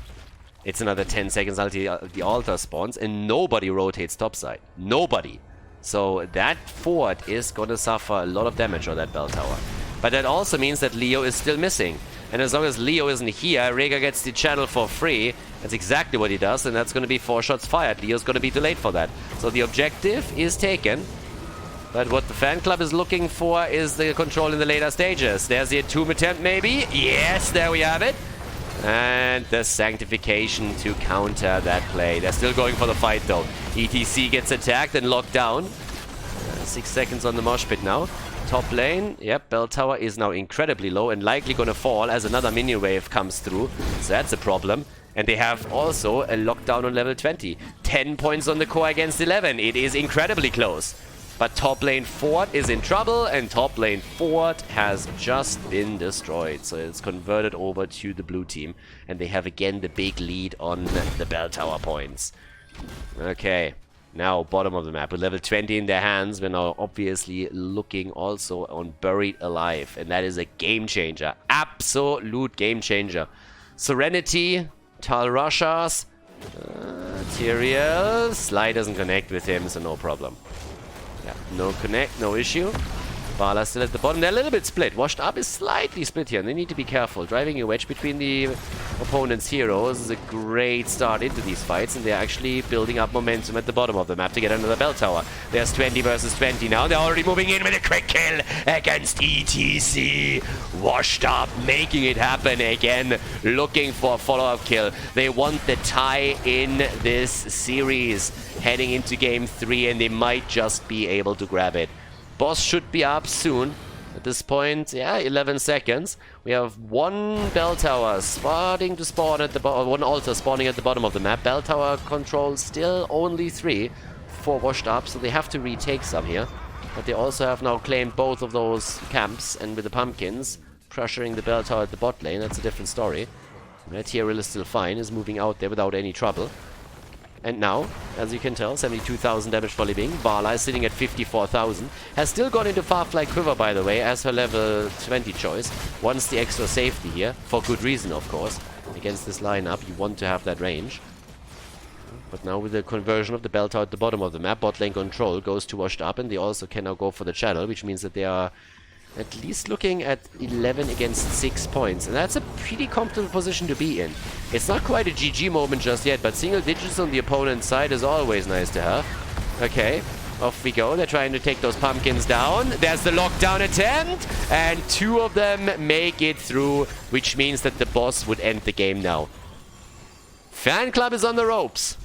It's another 10 seconds until the altar spawns, and nobody rotates topside. Nobody. So that fort is gonna suffer a lot of damage on that bell tower. But that also means that Leo is still missing. And as long as Leo isn't here, Rega gets the channel for free. That's exactly what he does, and that's gonna be 4 shots fired. Leo's gonna be delayed for that. So the objective is taken. But what the fan club is looking for is the control in the later stages. There's the tomb attempt, maybe. Yes, there we have it. And the sanctification to counter that play. They're still going for the fight, though. ETC gets attacked and locked down. 6 seconds on the mosh pit now. Top lane, yep, bell tower is now incredibly low and likely gonna fall as another minion wave comes through. So that's a problem. And they have also a lockdown on level 20. 10 points on the core against 11. It is incredibly close. But top lane fort is in trouble, and top lane fort has just been destroyed. So it's converted over to the blue team, and they have again the big lead on the bell tower points. Okay, now bottom of the map with level 20 in their hands. We're now obviously looking also on Buried Alive, and that is a game changer. Absolute game changer. Serenity, Tal Rushas, Tyrael. Sly doesn't connect with him, so no problem. Yeah, no connect, no issue. Bala still at the bottom. They're a little bit split. Washed Up is slightly split here, and they need to be careful. Driving a wedge between the opponent's heroes is a great start into these fights, and they're actually building up momentum at the bottom of the map to get another bell tower. There's 20 versus 20 now. They're already moving in with a quick kill against ETC. Washed Up making it happen again, looking for a follow-up kill. They want the tie in this series heading into game 3, and they might just be able to grab it. Boss should be up soon. At this point, yeah, 11 seconds. We have one bell tower starting to spawn at the bottom, one altar spawning at the bottom of the map. Bell tower control still only 3 for Washed Up, so they have to retake some here. But they also have now claimed both of those camps, and with the pumpkins pressuring the bell tower at the bot lane, that's a different story. Tyrael is still fine, is moving out there without any trouble. And now, as you can tell, 72,000 damage for Living. Vala is sitting at 54,000. Has still gone into Farfly Quiver, by the way, as her level 20 choice. Wants the extra safety here, for good reason, of course. Against this lineup, you want to have that range. But now with the conversion of the bell tower at the bottom of the map, bot lane control goes to Washed Up, and they also can now go for the channel, which means that they are at least looking at 11 against 6 points. And that's a pretty comfortable position to be in. It's not quite a GG moment just yet, but single digits on the opponent's side is always nice to have. Okay, off we go. They're trying to take those pumpkins down. There's the lockdown attempt, and 2 of them make it through, which means that the boss would end the game now. Fanclub is on the ropes.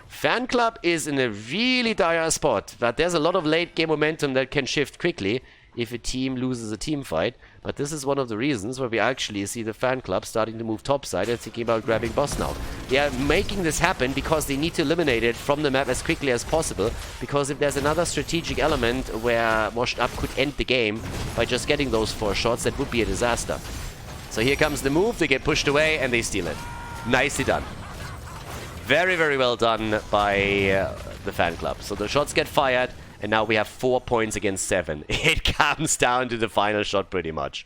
Fanclub is in a really dire spot, but there's a lot of late game momentum that can shift quickly if a team loses a team fight. But this is one of the reasons where we actually see the fan club starting to move topside and thinking about grabbing boss now. They are making this happen because they need to eliminate it from the map as quickly as possible, because if there's another strategic element where Washed Up could end the game by just getting those 4 shots, that would be a disaster. So here comes the move, they get pushed away and they steal it. Nicely done. Very, very well done by the fan club. So the shots get fired, and now we have 4 points against 7. It comes down to the final shot pretty much.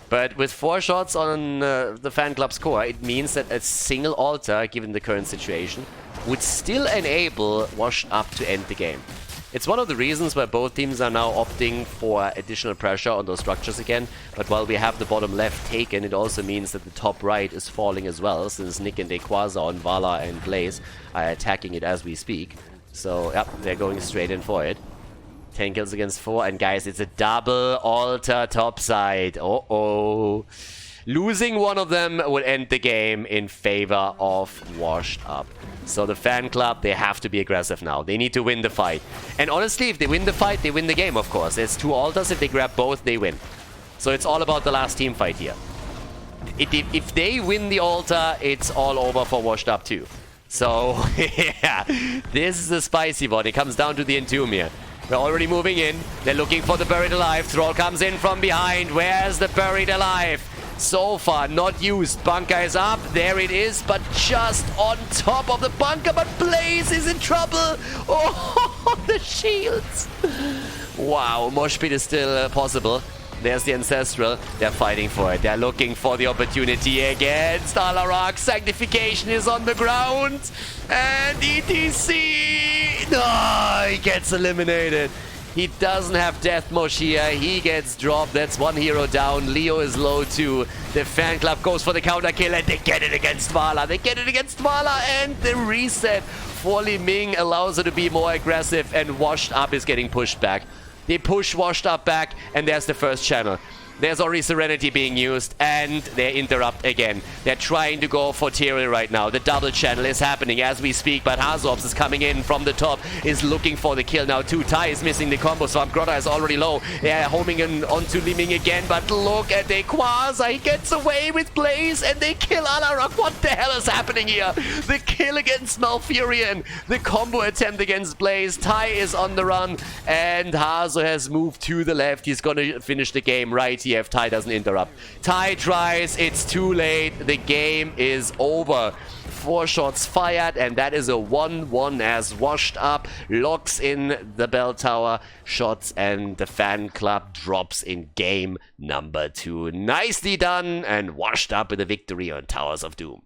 But with 4 shots on the fan club's core, it means that a single altar, given the current situation, would still enable Washed Up to end the game. It's one of the reasons why both teams are now opting for additional pressure on those structures again. But while we have the bottom left taken, it also means that the top right is falling as well, since Nick and Equaza and Vala and Blaze are attacking it as we speak. So, yep, they're going straight in for it. 10 kills against 4, and guys, it's a double altar topside. Uh-oh. Losing one of them would end the game in favor of Washed Up. So the fan club, they have to be aggressive now. They need to win the fight. And honestly, if they win the fight, they win the game, of course. There's 2 altars. If they grab both, they win. So it's all about the last team fight here. If they win the altar, it's all over for Washed Up too. So, yeah, this is a spicy one. It comes down to the Entomb here. We're already moving in. They're looking for the Buried Alive. Thrall comes in from behind. Where's the Buried Alive? So far, not used. Bunker is up. There it is, but just on top of the bunker. But Blaze is in trouble. Oh, the shields. Wow, mosh pit is still possible. There's the Ancestral. They're fighting for it. They're looking for the opportunity against Alarak. Sanctification is on the ground. And ETC... No, he gets eliminated. He doesn't have Death Mosh here. He gets dropped. That's one hero down. Leo is low too. The Fanclub goes for the counter kill and they get it against Vala. They get it against Vala and the reset for Li Ming allows her to be more aggressive and Washed Up is getting pushed back. They push Washed Up back and there's the first channel. There's already Serenity being used, and they interrupt again. They're trying to go for Tyrael right now. The double channel is happening as we speak, but Hazops is coming in from the top, is looking for the kill now too. Tai is missing the combo, so Grotha is already low. They're homing in onto Li Ming again, but look at the Quasar. He gets away with Blaze, and they kill Alarak. What the hell is happening here? The kill against Malfurion. The combo attempt against Blaze. Tai is on the run, and Hazo has moved to the left. He's gonna finish the game right here if Tai doesn't interrupt. Tai tries, it's too late, the game is over. 4 shots fired, and that is a 1-1 as Washed Up locks in the bell tower shots, and the Fanclub drops in game number 2. Nicely done, and Washed Up with a victory on Towers of Doom.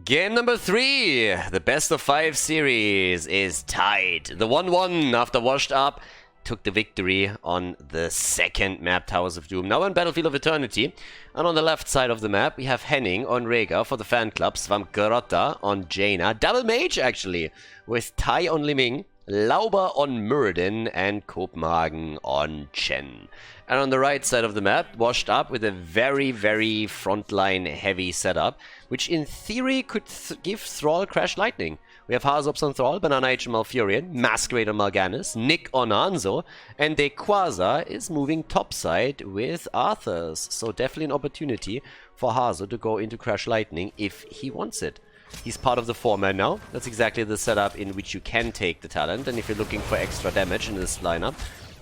Game number 3, the best of 5 series is tied. The 1-1 after Washed Up took the victory on the second map, Towers of Doom. Now on Battlefield of Eternity, and on the left side of the map we have Henning on Rhaegar for the Fanclub, Grotha on Jaina, double mage actually, with Tai on Li Ming, Lauber on Muradin, and Copenhagen on Chen. And on the right side of the map, Washed Up with a very, very frontline heavy setup, which in theory could give Thrall Crash Lightning. We have Hazops on Thrall, Banana H on Malfurion, Masquerade on Mal'Ganis, Nick on Hanzo, and the Quasar is moving topside with Arthurs. So definitely an opportunity for Hazo to go into Crash Lightning if he wants it. He's part of the 4-man now. That's exactly the setup in which you can take the talent, and if you're looking for extra damage in this lineup,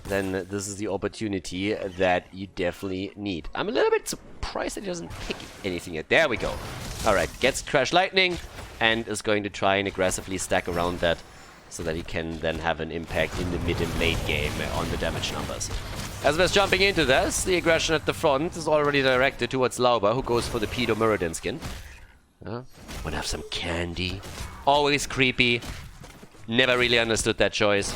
then this is the opportunity that you definitely need. I'm a little bit surprised that he doesn't pick anything yet. There we go. Alright, gets Crash Lightning and is going to try and aggressively stack around that so that he can then have an impact in the mid and late game on the damage numbers. As we're jumping into this, the aggression at the front is already directed towards Lauber, who goes for the Pedo Muradin skin. Wanna have some candy. Always creepy. Never really understood that choice.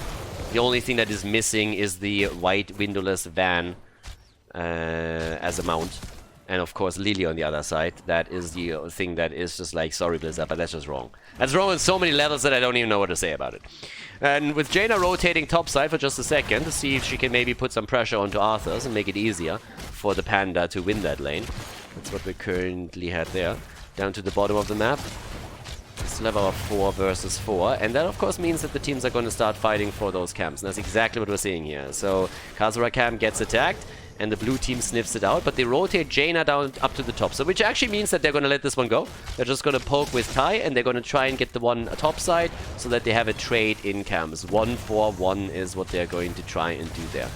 The only thing that is missing is the white windowless van as a mount. And of course Lily on the other side. That is the thing that is just like, sorry Blizzard, but that's just wrong. That's wrong on so many levels that I don't even know what to say about it. And with Jaina rotating topside for just a second to see if she can maybe put some pressure onto Arthurs and make it easier for the Panda to win that lane. That's what we currently had there. Down to the bottom of the map. Still have our 4 versus 4, and that of course means that the teams are going to start fighting for those camps, and that's exactly what we're seeing here. So Khaldor camp gets attacked, and the blue team sniffs it out, but they rotate Jaina down up to the top, so which actually means that they're going to let this one go. They're just going to poke with Tai, and they're going to try and get the one top side, so that they have a trade in camps. 1-4-1 is what they're going to try and do there.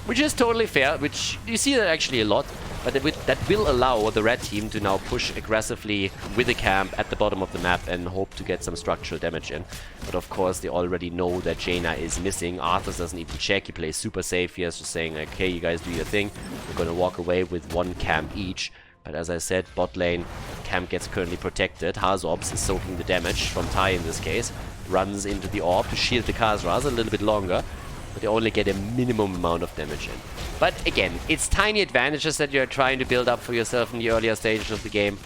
Which is totally fair, which you see that actually a lot, but that will allow the red team to now push aggressively with the camp at the bottom of the map and hope to get some structural damage in. But of course they already know that Jaina is missing. Arthurs doesn't even check, he plays super safe here, just saying like, hey, you guys do your thing, we're gonna walk away with 1 camp each. But as I said, bot lane camp gets currently protected. Hazops is soaking the damage from Tai in this case, runs into the orb to shield the Khazras a little bit longer, but they only get a minimum amount of damage in. But again, it's tiny advantages that you're trying to build up for yourself in the earlier stages of the game.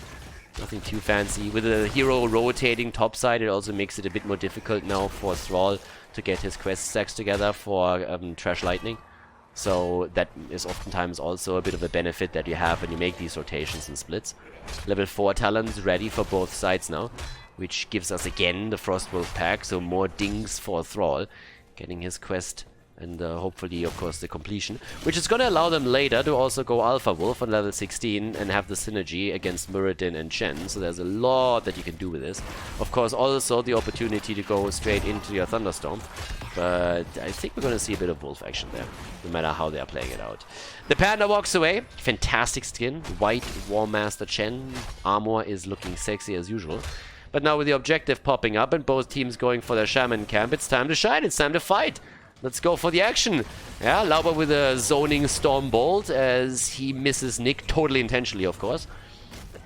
Nothing too fancy. With a hero rotating topside, it also makes it a bit more difficult now for Thrall to get his quest stacks together for Trash Lightning. So that is oftentimes also a bit of a benefit that you have when you make these rotations and splits. Level 4 talents ready for both sides now, which gives us again the Frostwolf pack, so more dings for Thrall, getting his quest And hopefully, of course, the completion, which is going to allow them later to also go Alpha Wolf on level 16 and have the synergy against Muradin and Chen. So there's a lot that you can do with this. Of course, also the opportunity to go straight into your Thunderstorm. But I think we're going to see a bit of Wolf action there, no matter how they are playing it out. The Panda walks away. Fantastic skin. White War Master Chen. Armor is looking sexy as usual. But now with the objective popping up and both teams going for their Shaman camp, it's time to shine. It's time to fight. Let's go for the action. Yeah, Lauber with a zoning Storm Bolt as he misses Nick, totally intentionally, of course.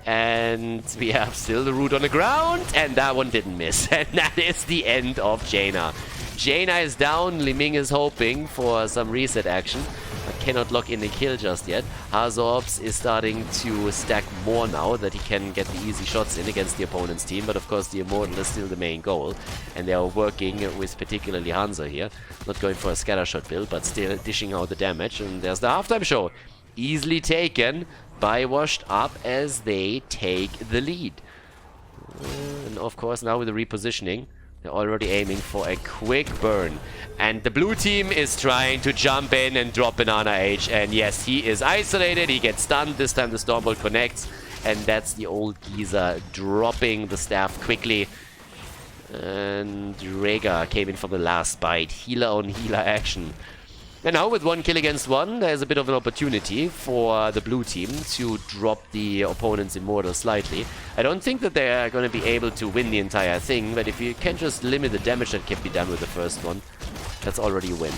And we have still the root on the ground, and that one didn't miss. And that is the end of Jaina. Jaina is down. Li Ming is hoping for some reset action, but cannot lock in the kill just yet. Hazorps is starting to stack more now that he can get the easy shots in against the opponent's team, but of course the Immortal is still the main goal, and they are working with particularly Hanzo here. Not going for a scatter shot build, but still dishing out the damage, and there's the halftime show. Easily taken by Washed Up as they take the lead. And of course now with the repositioning, they're already aiming for a quick burn. And the blue team is trying to jump in and drop Banana H. And yes, he is isolated. He gets stunned. This time the Stormbolt connects. And that's the old geezer dropping the staff quickly. And Rega came in for the last bite. Healer on healer action. And now with 1 kill against 1, there's a bit of an opportunity for the blue team to drop the opponent's Immortal slightly. I don't think that they're going to be able to win the entire thing, but if you can just limit the damage that can be done with the first one, that's already a win.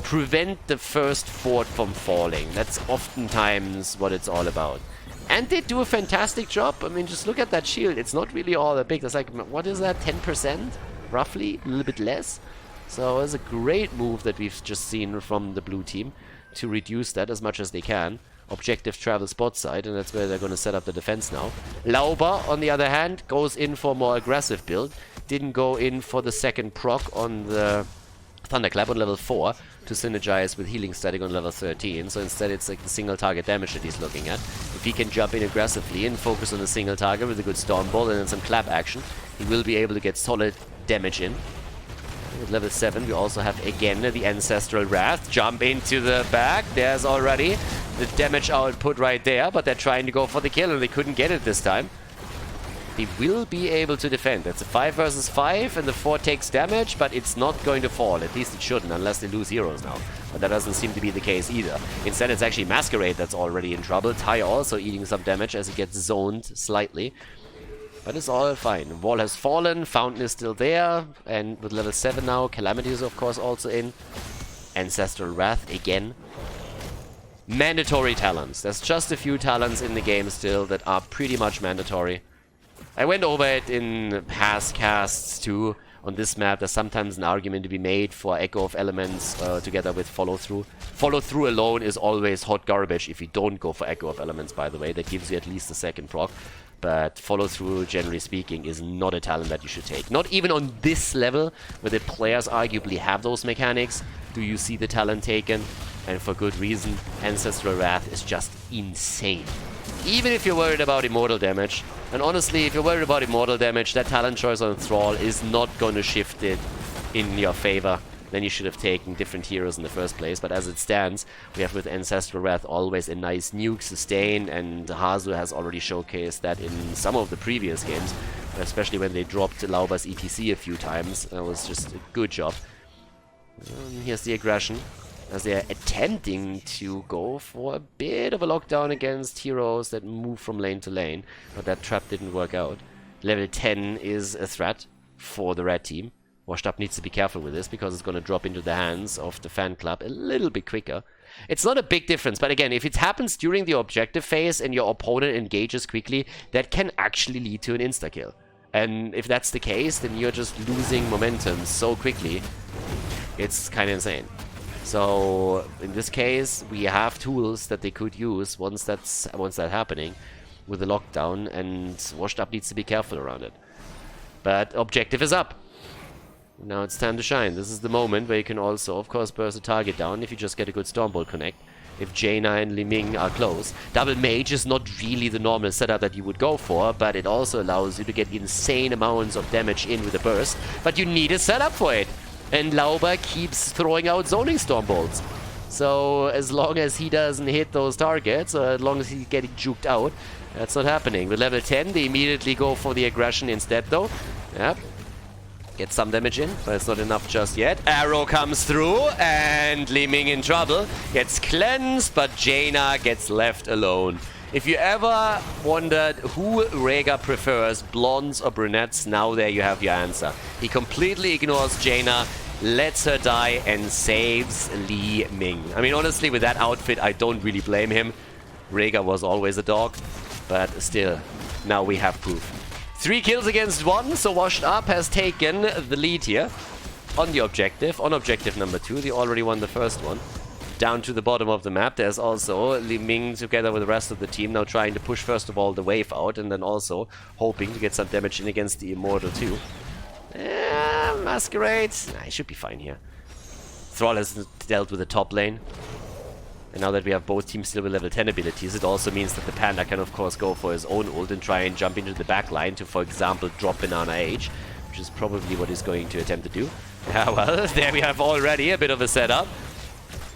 Prevent the first fort from falling. That's oftentimes what it's all about. And they do a fantastic job. I mean, just look at that shield. It's not really all that big. That's like, what is that, 10%? Roughly? A little bit less? So it's a great move that we've just seen from the blue team to reduce that as much as they can. Objective travel spot side, and that's where they're going to set up the defense now. Lauber, on the other hand, goes in for a more aggressive build. Didn't go in for the second proc on the Thunderclap on level 4 to synergize with healing static on level 13. So instead it's like the single target damage that he's looking at. If he can jump in aggressively and focus on a single target with a good Storm Bolt and then some clap action, he will be able to get solid damage in. With level 7, we also have again the Ancestral Wrath. Jump into the back. There's already the damage output right there, but they're trying to go for the kill and they couldn't get it this time. They will be able to defend. It's a 5 versus 5 and the 4 takes damage, but it's not going to fall. At least it shouldn't, unless they lose heroes now. But that doesn't seem to be the case either. Instead, it's actually Masquerade that's already in trouble. Tai also eating some damage as he gets zoned slightly. But it's all fine. Wall has fallen, Fountain is still there, and with level 7 now, Calamity is of course also in. Ancestral Wrath again. Mandatory talents. There's just a few talents in the game still that are pretty much mandatory. I went over it in past casts too. On this map, there's sometimes an argument to be made for Echo of Elements together with Follow Through. Follow Through alone is always hot garbage if you don't go for Echo of Elements, by the way. That gives you at least a second proc. But Follow Through, generally speaking, is not a talent that you should take. Not even on this level, where the players arguably have those mechanics, do you see the talent taken. And for good reason. Ancestral Wrath is just insane. Even if you're worried about Immortal damage. And honestly, if you're worried about Immortal damage, that talent choice on Thrall is not going to shift it in your favor. Then you should have taken different heroes in the first place. But as it stands, we have with Ancestral Wrath always a nice nuke sustain, and Hazu has already showcased that in some of the previous games, especially when they dropped Laubers ETC a few times. That was just a good job. Here's the aggression, as they are attempting to go for a bit of a lockdown against heroes that move from lane to lane, but that trap didn't work out. Level 10 is a threat for the red team. Washed Up needs to be careful with this because it's going to drop into the hands of the Fanclub a little bit quicker. It's not a big difference, but again, if it happens during the objective phase and your opponent engages quickly, that can actually lead to an insta-kill. And if that's the case, then you're just losing momentum so quickly. It's kind of insane. So in this case, we have tools that they could use once that's happening with the lockdown, and Washed Up needs to be careful around it. But objective is up. Now it's time to shine. This is the moment where you can also, of course, burst a target down if you just get a good Stormbolt connect. If Jaina and Li Ming are close. Double Mage is not really the normal setup that you would go for, but it also allows you to get insane amounts of damage in with a burst. But you need a setup for it. and Lauber keeps throwing out zoning storm bolts. So as long as he doesn't hit those targets, or as long as he's getting juked out, that's not happening. With level 10, they immediately go for the aggression instead, though. Yep. Get some damage in, but it's not enough just yet. Arrow comes through, and Li Ming in trouble. Gets cleansed, but Jaina gets left alone. If you ever wondered who Rhaegar prefers, blondes or brunettes, now there you have your answer. He completely ignores Jaina, lets her die, and saves Li Ming. I mean, honestly, with that outfit, I don't really blame him. Rhaegar was always a dog, but still, now we have proof. 3 kills against 1, so Washed Up has taken the lead here on the objective. On objective number 2, they already won the first one. Down to the bottom of the map, there's also Li Ming together with the rest of the team now trying to push first of all the wave out, and then also hoping to get some damage in against the Immortal too. Masquerade, he should be fine here. Thrall has dealt with the top lane. And now that we have both teams still with level 10 abilities, it also means that the Panda can of course go for his own ult and try and jump into the back line to, for example, drop Banana H, which is probably what he's going to attempt to do. Yeah, well, there we have already a bit of a setup.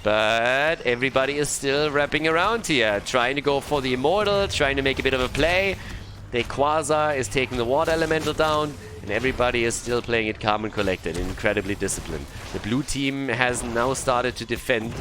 But everybody is still wrapping around here, trying to go for the Immortal, trying to make a bit of a play. The Quasar is taking the Water Elemental down, and everybody is still playing it calm and collected, incredibly disciplined. The blue team has now started to defend.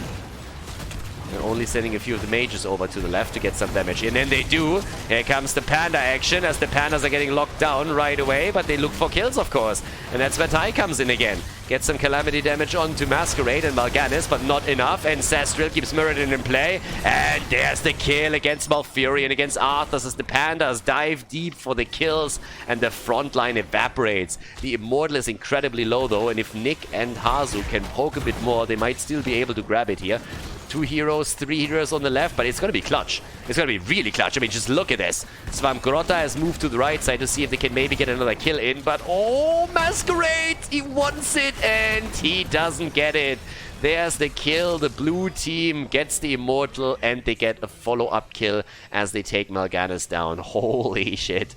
They're only sending a few of the mages over to the left to get some damage in, and they do. Here comes the Panda action, as the Pandas are getting locked down right away, but they look for kills, of course. And that's where Tai comes in again. Gets some Calamity damage onto Masquerade and Mal'Ganis, but not enough. Ancestral keeps Mirrodin in play, and there's the kill against Malfurion and against Arthas as the Pandas dive deep for the kills, and the front line evaporates. The Immortal is incredibly low, though, and if Nick and Hazu can poke a bit more, they might still be able to grab it here. 2 heroes, 3 heroes on the left, but it's going to be clutch. It's going to be really clutch. I mean, just look at this. Svamgrotta has moved to the right side to see if they can maybe get another kill in, but oh, Masquerade! He wants it, and he doesn't get it. There's the kill. The blue team gets the Immortal, and they get a follow-up kill as they take Mal'Ganis down. Holy shit.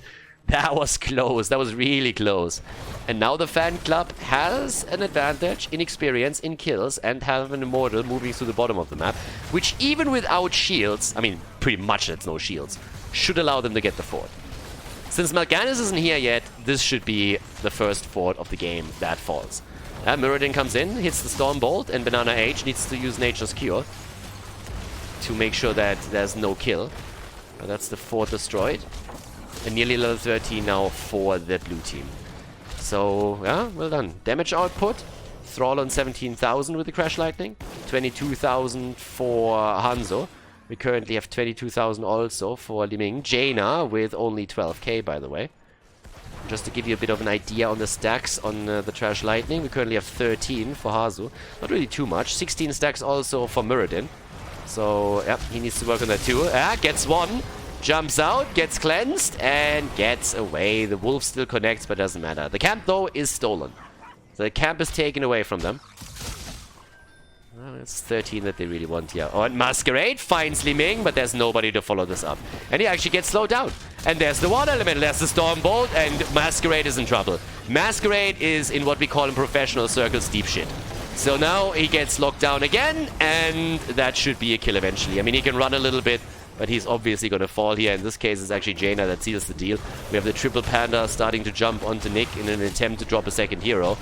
That was close. That was really close. And now the fan club has an advantage in experience, in kills, and have an Immortal moving to the bottom of the map, which even without shields, I mean, pretty much that's no shields, should allow them to get the fort. Since Mal'Ganis isn't here yet, this should be the first fort of the game that falls. Mirrodin comes in, hits the Storm Bolt, and Banana H needs to use Nature's Cure to make sure that there's no kill. That's the fort destroyed. And nearly level 13 now for the blue team. So, yeah, well done. Damage output. Thrall on 17,000 with the Crash Lightning. 22,000 for Hanzo. We currently have 22,000 also for Li Ming. Jaina with only 12k, by the way. Just to give you a bit of an idea on the stacks on the Trash Lightning, we currently have 13 for Hazu. Not really too much. 16 stacks also for Mirrodin. So, yeah, he needs to work on that too. Gets one. Jumps out, gets cleansed, and gets away. The wolf still connects, but doesn't matter. The camp, though, is stolen. So the camp is taken away from them. Well, it's 13 that they really want here. Oh, and Masquerade finds Li Ming, but there's nobody to follow this up. And he actually gets slowed down. And there's the Water Element, there's the Storm Bolt, and Masquerade is in trouble. Masquerade is in what we call in professional circles deep shit. So now he gets locked down again, and that should be a kill eventually. I mean, he can run a little bit, but he's obviously going to fall here. In this case, it's actually Jaina that seals the deal. We have the triple Panda starting to jump onto Nick in an attempt to drop a second hero.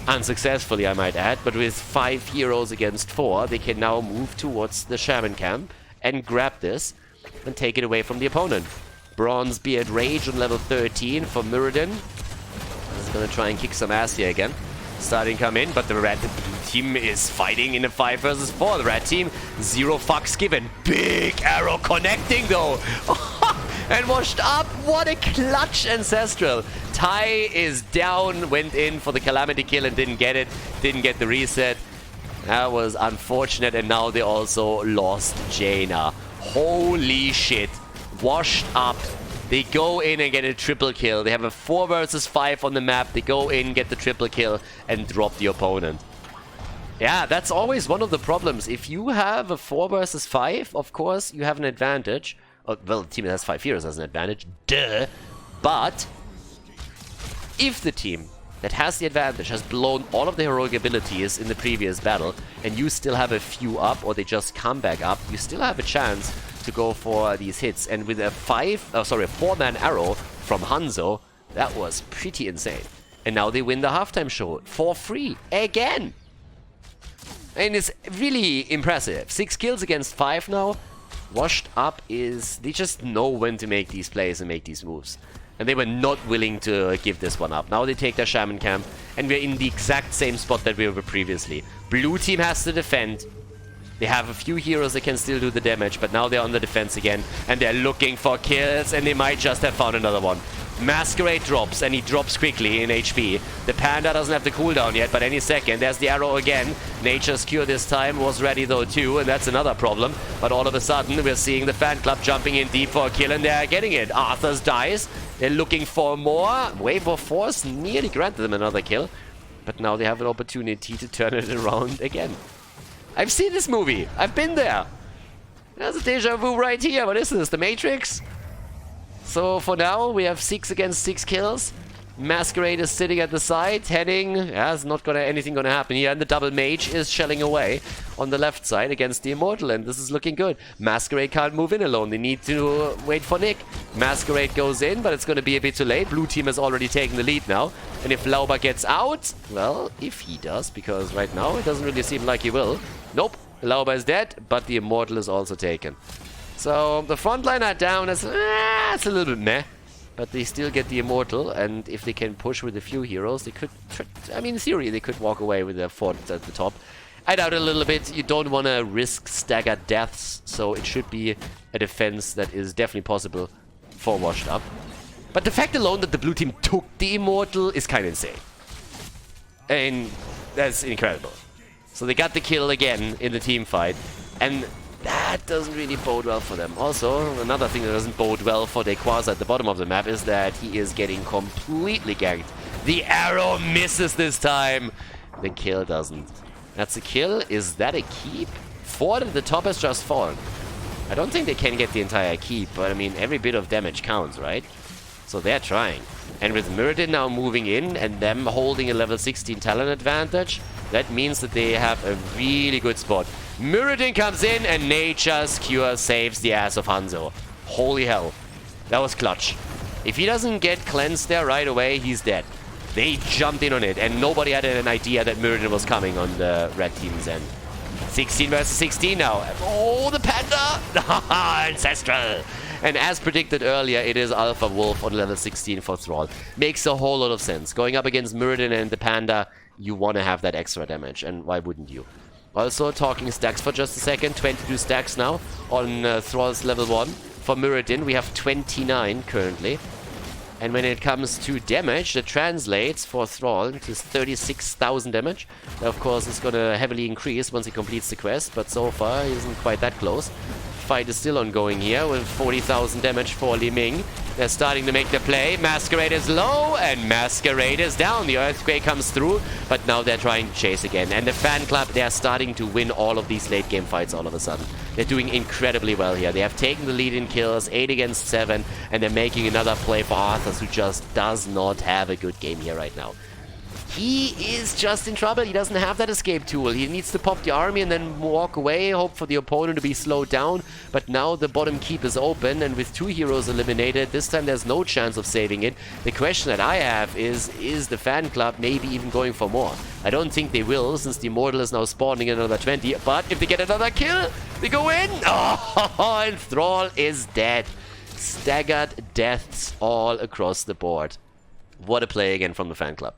Unsuccessfully, I might add, but with 5 heroes against 4, they can now move towards the Shaman camp and grab this and take it away from the opponent. Bronzebeard Rage on level 13 for Mirrodin. He's going to try and kick some ass here again. Starting to come in, but the red team is fighting in a 5 versus 4. The red team, 0 fucks given. Big arrow connecting though. And Washed Up. What a clutch Ancestral. Tai is down, went in for the Calamity kill and didn't get it. Didn't get the reset. That was unfortunate, and now they also lost Jaina. Holy shit. Washed Up. They go in and get a triple kill. They have a 4 versus 5 on the map. They go in, get the triple kill, and drop the opponent. Yeah, that's always one of the problems. If you have a 4 versus 5, of course, you have an advantage. Oh, well, the team that has 5 heroes has an advantage. Duh. But if the team that has the advantage, has blown all of the heroic abilities in the previous battle, and you still have a few up, or they just come back up, you still have a chance to go for these hits. And with a 4-man arrow from Hanzo, that was pretty insane. And now they win the halftime show for free again. And it's really impressive. 6 kills against 5 now. Washed Up is... they just know when to make these plays and make these moves. And they were not willing to give this one up. Now they take their Shaman camp, and we're in the exact same spot that we were previously. Blue team has to defend. They have a few heroes that can still do the damage, but now they're on the defense again, and they're looking for kills, and they might just have found another one. Masquerade drops, and he drops quickly in HP. The Panda doesn't have the cooldown yet, but any second. There's the arrow again. Nature's Cure this time was ready though too, and that's another problem. But all of a sudden, we're seeing the Fanclub jumping in deep for a kill, and they're getting it. Arthur's dies. They're looking for more. Wave of Force nearly granted them another kill. But now they have an opportunity to turn it around again. I've seen this movie. I've been there. There's a deja vu right here. What is this? The Matrix? So for now, we have 6 against 6 kills. Masquerade is sitting at the side, heading. Yeah, it's not anything gonna happen here. And the double mage is shelling away on the left side against the Immortal, and this is looking good. Masquerade can't move in alone. They need to wait for Nick. Masquerade goes in, but it's gonna be a bit too late. Blue team has already taken the lead now. And if Lauber gets out, well, if he does, because right now it doesn't really seem like he will. Nope, Lauber is dead, but the Immortal is also taken. So the front line are down. It's a little bit meh. But they still get the Immortal, and if they can push with a few heroes, they could... I mean, in theory, they could walk away with their fort at the top. I doubt it a little bit. You don't want to risk staggered deaths, so it should be a defense that is definitely possible for Washed Up. But the fact alone that the blue team took the Immortal is kind of insane. And that's incredible. So they got the kill again in the team fight, and that doesn't really bode well for them. Also, another thing that doesn't bode well for Dequaza at the bottom of the map is that he is getting completely ganked. The arrow misses this time. The kill doesn't. That's a kill. Is that a keep? Ford at the top has just fallen. I don't think they can get the entire keep, but I mean, every bit of damage counts, right? So they're trying. And with Muradin now moving in and them holding a level 16 talent advantage, that means that they have a really good spot. Muradin comes in and Nature's Cure saves the ass of Hanzo. Holy hell. That was clutch. If he doesn't get cleansed there right away, he's dead. They jumped in on it and nobody had an idea that Muradin was coming on the red team's end. 16 versus 16 now. Oh, the Panda! Ancestral! And as predicted earlier, it is Alpha Wolf on level 16 for Thrall. Makes a whole lot of sense. Going up against Muradin and the Panda, you want to have that extra damage, and why wouldn't you? Also, talking stacks for just a second. 22 stacks now on Thrall's level 1. For Muradin, we have 29 currently. And when it comes to damage, that translates for Thrall to 36,000 damage. That, of course, is going to heavily increase once he completes the quest, but so far he isn't quite that close. Fight is still ongoing here with 40,000 damage for Li Ming. They're starting to make the play. Masquerade is low and Masquerade is down. The Earthquake comes through, but now they're trying to chase again. And the Fanclub, they're starting to win all of these late game fights all of a sudden. They're doing incredibly well here. They have taken the lead in kills, 8 against 7, and they're making another play for Arthur, who just does not have a good game here right now. He is just in trouble. He doesn't have that escape tool. He needs to pop the army and then walk away, hope for the opponent to be slowed down. But now the bottom keep is open, and with 2 heroes eliminated, this time there's no chance of saving it. The question that I have is the Fanclub maybe even going for more? I don't think they will, since the Immortal is now spawning another 20. But if they get another kill, they go in. Oh, and Thrall is dead. Staggered deaths all across the board. What a play again from the Fanclub.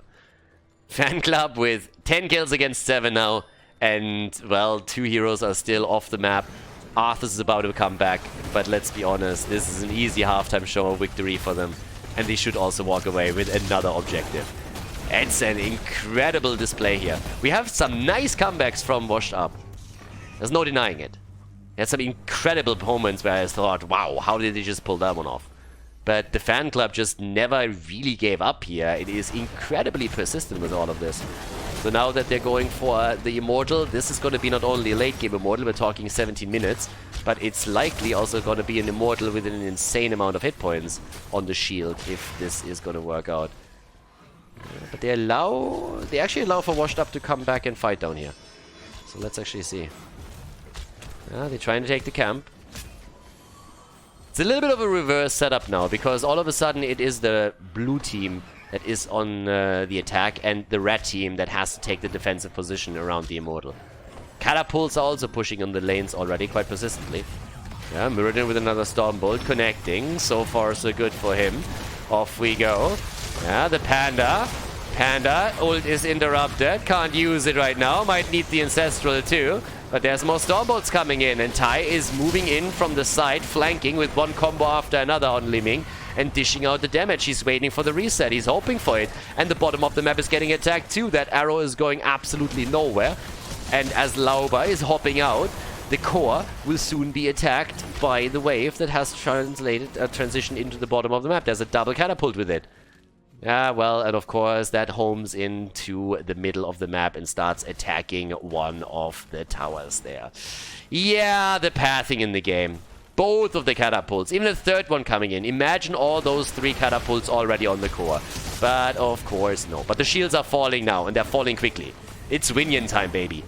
Fanclub with 10 kills against 7 now, and, well, 2 heroes are still off the map. Arthas is about to come back, but let's be honest, this is an easy halftime show of victory for them, and they should also walk away with another objective. It's an incredible display here. We have some nice comebacks from Washed Up. There's no denying it. There's some incredible moments where I thought, wow, how did they just pull that one off? But the Fanclub just never really gave up here. It is incredibly persistent with all of this. So now that they're going for the Immortal, this is going to be not only a late game Immortal, we're talking 17 minutes, but it's likely also going to be an Immortal with an insane amount of hit points on the shield if this is going to work out. But they actually allow for Washed Up to come back and fight down here. So let's actually see. They're trying to take the camp. It's a little bit of a reverse setup now, because all of a sudden it is the blue team that is on the attack and the red team that has to take the defensive position around the Immortal. Catapults are also pushing on the lanes already quite persistently. Yeah, Muradin with another Stormbolt connecting. So far so good for him. Off we go. Yeah, the Panda. Ult is interrupted. Can't use it right now. Might need the Ancestral too. But there's more Stormbolts coming in. And Tai is moving in from the side, flanking with one combo after another on Liming. And dishing out the damage. He's waiting for the reset. He's hoping for it. And the bottom of the map is getting attacked too. That arrow is going absolutely nowhere. And as Lauber is hopping out, the core will soon be attacked by the wave that has transitioned into the bottom of the map. There's a double catapult with it. Yeah, well, and of course that homes into the middle of the map and starts attacking one of the towers there. Yeah, the pathing in the game. Both of the catapults, even the third one coming in. Imagine all those 3 catapults already on the core. But of course, no. But the shields are falling now, and they're falling quickly. It's Winion time, baby.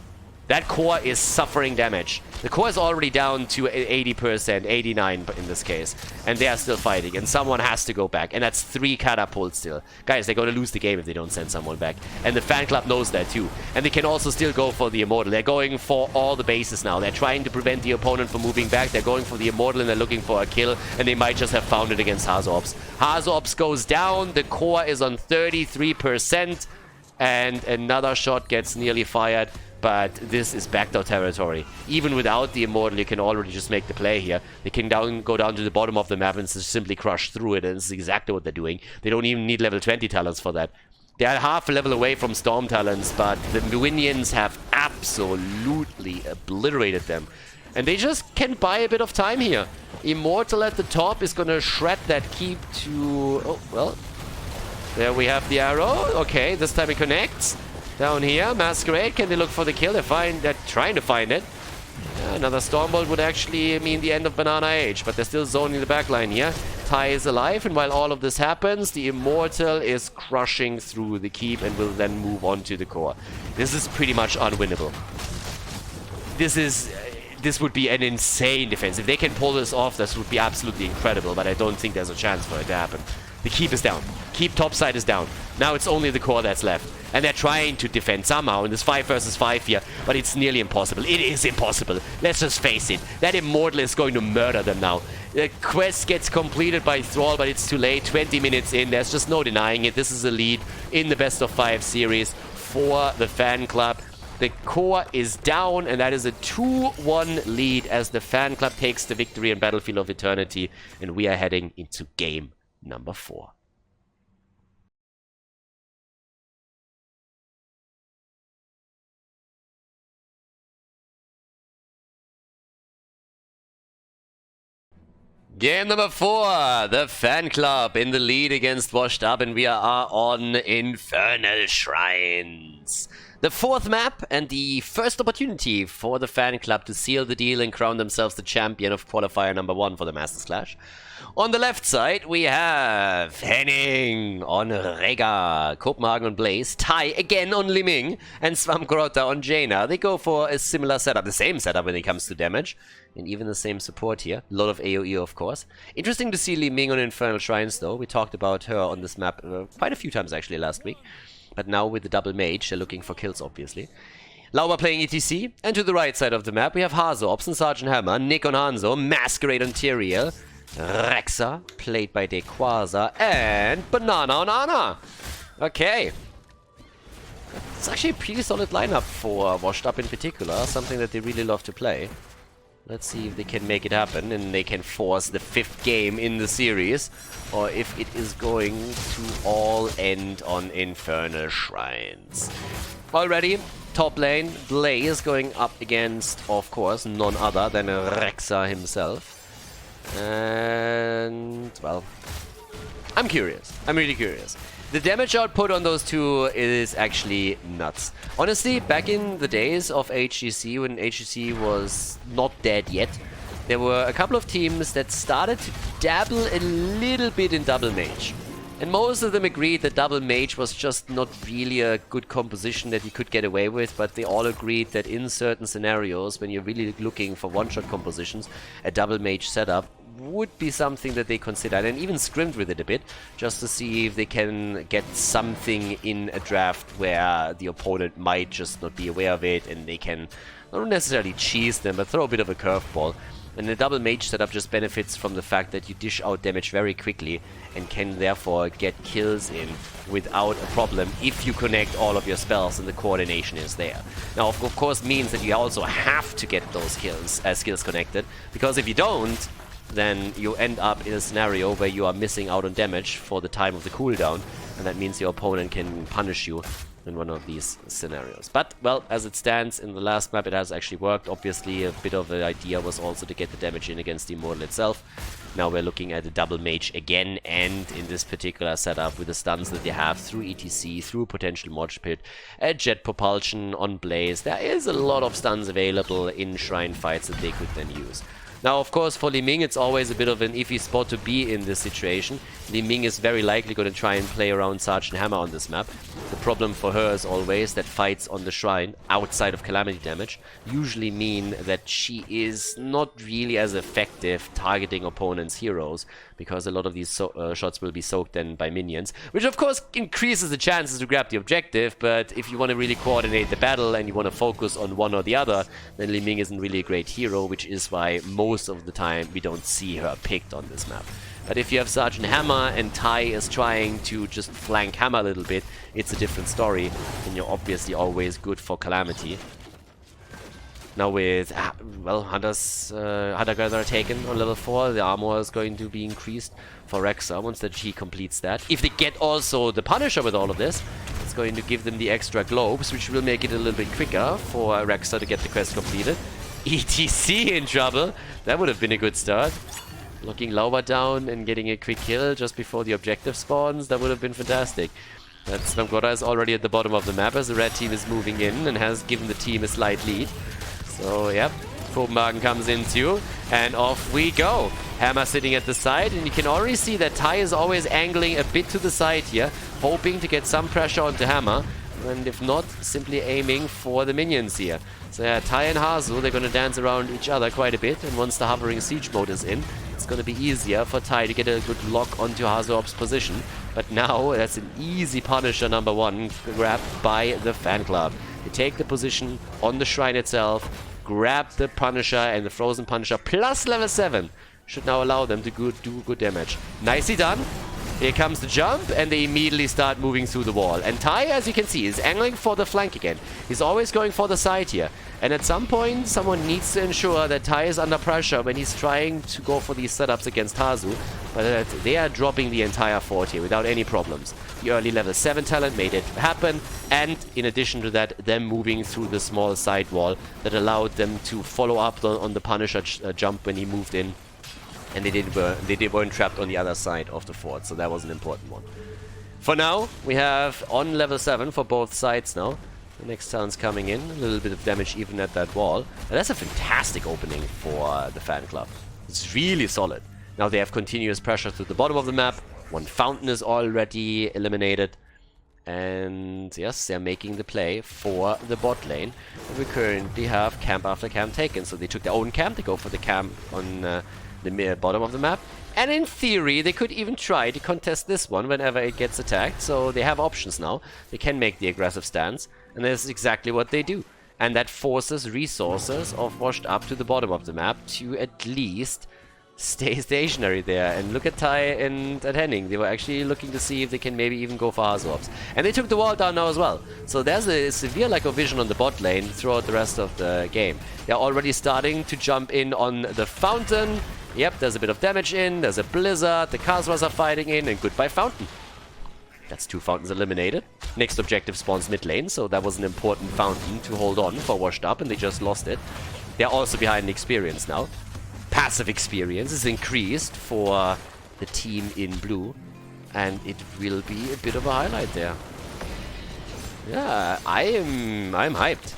That core is suffering damage. The core is already down to 80%, 89 in this case. And they are still fighting, and someone has to go back. And that's 3 catapults still. Guys, they're going to lose the game if they don't send someone back. And the fan club knows that too. And they can also still go for the Immortal. They're going for all the bases now. They're trying to prevent the opponent from moving back. They're going for the Immortal, and they're looking for a kill. And they might just have found it against Hazorps. Hazorps goes down. The core is on 33%. And another shot gets nearly fired. But this is backdoor territory. Even without the Immortal, you can already just make the play here. They can go down to the bottom of the map and just simply crush through it. And this is exactly what they're doing. They don't even need level 20 talents for that. They are half a level away from Storm talents, but the Winions have absolutely obliterated them. And they just can buy a bit of time here. Immortal at the top is going to shred that keep to... Oh, well. There we have the arrow. Okay, this time it connects. Down here, Masquerade, can they look for the kill? They're trying to find it. Yeah, another Stormbolt would actually mean the end of Banana Age, but they're still zoning the backline here. Tai is alive, and while all of this happens, the Immortal is crushing through the keep and will then move on to the core. This is pretty much unwinnable. This would be an insane defense. If they can pull this off, this would be absolutely incredible, but I don't think there's a chance for it to happen. The keep is down. Keep topside is down. Now it's only the core that's left. And they're trying to defend somehow in this 5 versus 5 here, but it's nearly impossible. It is impossible. Let's just face it. That Immortal is going to murder them now. The quest gets completed by Thrall, but it's too late. 20 minutes in. There's just no denying it. This is a lead in the best of 5 series for the fan club. The core is down, and that is a 2-1 lead as the fan club takes the victory in Battlefield of Eternity, and we are heading into game number 4. Game number 4, the fan club in the lead against Washed Up, and we are on Infernal Shrines. The 4th map and the first opportunity for the fan club to seal the deal and crown themselves the champion of Qualifier number 1 for the Masters Clash. On the left side, we have Henning on Rega, Copenhagen on Blaze, Tai again on Liming, and Swamgrota on Jaina. They go for a similar setup, the same setup when it comes to damage, and even the same support here. A lot of AoE, of course. Interesting to see Liming on Infernal Shrines, though. We talked about her on this map quite a few times, actually, last week. But now with the double mage, they're looking for kills, obviously. Lauber playing ETC, and to the right side of the map, we have Hazorps and Sergeant Hammer, Nick on Hanzo, Masquerade on Tyrael, Rexa, played by Dequaza, and Banana on Ana. Okay. It's actually a pretty solid lineup for Washed Up in particular, something that they really love to play. Let's see if they can make it happen and they can force the 5th game in the series, or if it is going to all end on Infernal Shrines. Already, top lane, Blaze going up against, of course, none other than Rexa himself. And, well, I'm curious. I'm really curious. The damage output on those two is actually nuts. Honestly, back in the days of HGC, when HGC was not dead yet, there were a couple of teams that started to dabble a little bit in double mage. And most of them agreed that double mage was just not really a good composition that you could get away with, but they all agreed that in certain scenarios, when you're really looking for one-shot compositions, a double mage setup would be something that they considered, and even scrimmed with it a bit, just to see if they can get something in a draft where the opponent might just not be aware of it, and they can not necessarily cheese them, but throw a bit of a curveball. And the double mage setup just benefits from the fact that you dish out damage very quickly and can therefore get kills in without a problem if you connect all of your spells and the coordination is there. Now, of course, means that you also have to get those skills connected, because if you don't, then you end up in a scenario where you are missing out on damage for the time of the cooldown, and that means your opponent can punish you in one of these scenarios. But, well, as it stands, in the last map it has actually worked. Obviously, a bit of the idea was also to get the damage in against the Immortal itself. Now we're looking at a double mage again, and in this particular setup with the stuns that they have through ETC, through potential Mosh Pit, a jet propulsion on Blaze. There is a lot of stuns available in Shrine fights that they could then use. Now, of course, for Li Ming, it's always a bit of an iffy spot to be in this situation. Li Ming is very likely going to try and play around Sergeant Hammer on this map. The problem for her is always that fights on the Shrine, outside of Calamity damage, usually mean that she is not really as effective targeting opponents' heroes, because a lot of these shots will be soaked then by minions, which of course increases the chances to grab the objective, but if you want to really coordinate the battle and you want to focus on one or the other, then Li Ming isn't really a great hero, which is why most of the time we don't see her picked on this map. But if you have Sergeant Hammer and Tai is trying to just flank Hammer a little bit, it's a different story, and you're obviously always good for Calamity. Now with, well, Hunter Gather taken on level 4, the armor is going to be increased for Rexa once that she completes that. If they get also the Punisher with all of this, it's going to give them the extra globes, which will make it a little bit quicker for Rexa to get the quest completed. ETC in trouble. That would have been a good start. Locking Lauber down and getting a quick kill just before the objective spawns, that would have been fantastic. That Svamgora is already at the bottom of the map as the red team is moving in and has given the team a slight lead. So, yep, Kopenhagen comes in too, and off we go. Hammer sitting at the side, and you can already see that Tai is always angling a bit to the side here, hoping to get some pressure onto Hammer, and if not, simply aiming for the minions here. So yeah, Tai and Hazu, they're going to dance around each other quite a bit, and once the hovering siege mode is in, it's going to be easier for Tai to get a good lock onto Hazuop's position. But now, that's an easy Punisher #1 grabbed by the Fanclub. They take the position on the Shrine itself, grab the Punisher, and the Frozen Punisher plus level 7 should now allow them to do good damage. Nicely done. Here comes the jump, and they immediately start moving through the wall. And Tai, as you can see, is angling for the flank again. He's always going for the side here. And at some point, someone needs to ensure that Tai is under pressure when he's trying to go for these setups against Hazu. But they are dropping the entire fort here without any problems. The early level 7 talent made it happen. And in addition to that, them moving through the small side wall that allowed them to follow up on the Punisher jump when he moved in. And they weren't trapped on the other side of the fort, so that was an important one. For now, we have on level 7 for both sides now. The next talent's coming in, a little bit of damage even at that wall. And that's a fantastic opening for the Fanclub. It's really solid. Now they have continuous pressure to the bottom of the map. One fountain is already eliminated. And yes, they're making the play for the bot lane. And we currently have camp after camp taken. So they took their own camp, they go for the camp on the bottom of the map. And in theory, they could even try to contest this one whenever it gets attacked. So they have options now. They can make the aggressive stance. And that's exactly what they do. And that forces resources of Washed Up to the bottom of the map to at least stay stationary there. And look at Tai and at Henning. They were actually looking to see if they can maybe even go for Hazuops. And they took the wall down now as well. So there's a severe lack of vision on the bot lane throughout the rest of the game. They're already starting to jump in on the fountain. Yep, there's a bit of damage in. There's a blizzard. The Khaldors are fighting in. And goodbye fountain. That's 2 fountains eliminated. Next objective spawns mid lane, so that was an important fountain to hold on for Washed Up, and they just lost it. They're also behind experience now. Passive experience is increased for the team in blue, and it will be a bit of a highlight there. Yeah, I'm hyped.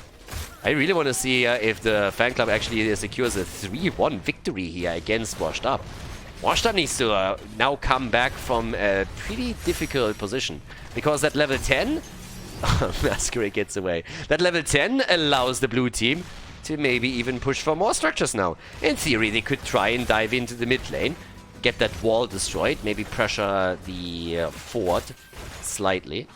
I really want to see if the Fanclub actually secures a 3-1 victory here against Washed Up. Washed Up needs to now come back from a pretty difficult position. Because that level 10... Masquerade gets away. That level 10 allows the blue team to maybe even push for more structures now. In theory, they could try and dive into the mid lane. Get that wall destroyed. Maybe pressure the fort slightly.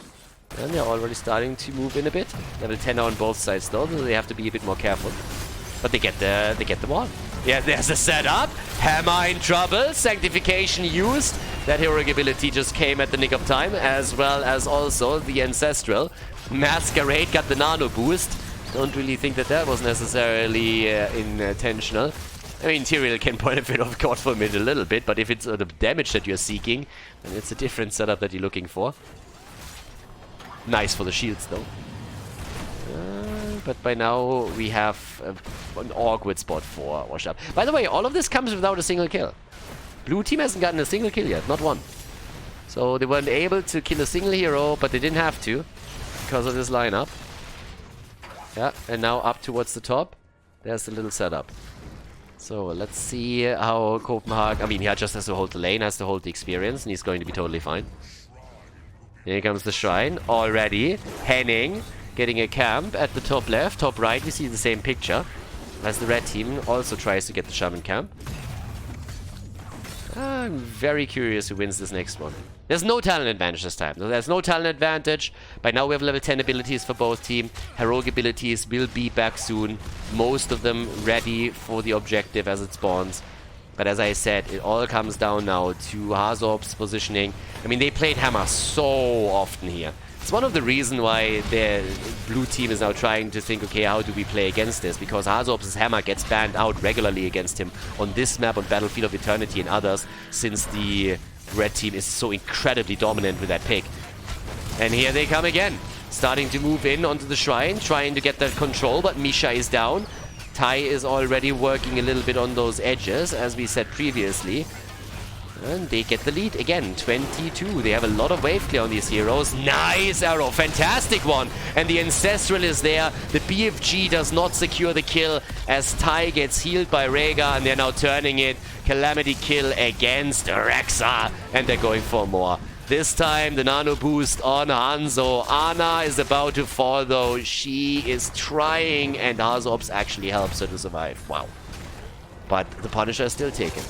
And they're already starting to move in a bit. Level 10 on both sides though, so they have to be a bit more careful. But they get the wall. Yeah, there's a setup. Hammer in trouble. Sanctification used. That heroic ability just came at the nick of time, as well as also the Ancestral. Masquerade got the nano boost. Don't really think that that was necessarily intentional. I mean, Tyrael can benefit, of course, from it a little bit, but if it's the damage that you're seeking, then it's a different setup that you're looking for. Nice for the shields, though. But by now, we have an awkward spot for Washed Up. By the way, all of this comes without a single kill. Blue team hasn't gotten a single kill yet, not one. So they weren't able to kill a single hero, but they didn't have to because of this lineup. Yeah, and now up towards the top, there's the little setup. So let's see how Copenhagen... I mean, he just has to hold the lane, has to hold the experience, and he's going to be totally fine. Here comes the Shrine already. Henning getting a camp at the top left. Top right, we see the same picture as the red team also tries to get the Shaman camp. I'm very curious who wins this next one. There's no talent advantage this time. There's no talent advantage. By now we have level 10 abilities for both teams. Heroic abilities will be back soon. Most of them ready for the objective as it spawns. But as I said, it all comes down now to Hazorp's positioning. I mean, they played Hammer so often here. It's one of the reasons why the blue team is now trying to think, okay, how do we play against this? Because Hazorp's Hammer gets banned out regularly against him on this map, on Battlefield of Eternity and others, since the red team is so incredibly dominant with that pick. And here they come again, starting to move in onto the Shrine, trying to get that control, but Misha is down. Tai is already working a little bit on those edges, as we said previously. And they get the lead again, 22. They have a lot of wave clear on these heroes. Nice arrow, fantastic one. And the Ancestral is there. The BFG does not secure the kill as Tai gets healed by Rhaegar, and they're now turning it. Calamity kill against Rexa, and they're going for more. This time, the nano boost on Hanzo. Ana is about to fall, though. She is trying, and Hazorps actually helps her to survive. Wow. But the Punisher is still taken.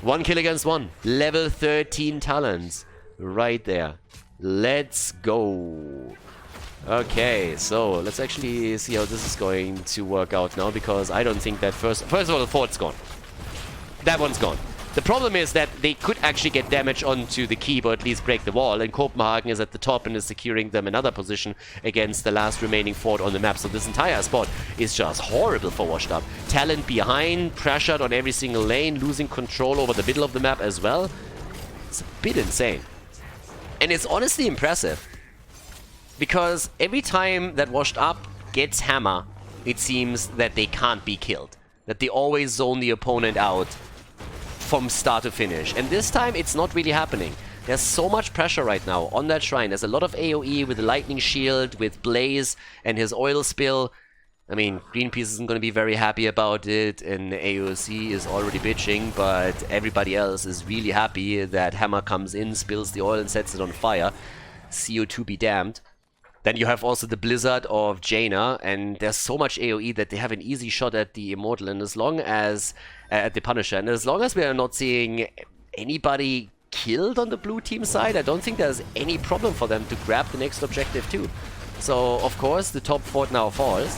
One kill against one. Level 13 talents. Right there. Let's go. Okay, so let's actually see how this is going to work out now, because I don't think that first of all, the fort's gone. That one's gone. The problem is that they could actually get damage onto the keep, or at least break the wall, and Copenhagen is at the top and is securing them another position against the last remaining fort on the map. So this entire spot is just horrible for Washed Up. Talent behind, pressured on every single lane, losing control over the middle of the map as well. It's a bit insane. And it's honestly impressive, because every time that Washed Up gets Hammer, it seems that they can't be killed. That they always zone the opponent out from start to finish. And this time, it's not really happening. There's so much pressure right now on that Shrine. There's a lot of AoE with the Lightning Shield, with Blaze, and his oil spill. I mean, Greenpeace isn't going to be very happy about it, and AOC is already bitching, but everybody else is really happy that Hammer comes in, spills the oil, and sets it on fire. CO2 be damned. Then you have also the Blizzard of Jaina, and there's so much AoE that they have an easy shot at the Immortal, and as long as at the Punisher, and as long as we are not seeing anybody killed on the blue team side, I don't think there's any problem for them to grab the next objective too. So of course the top fort now falls.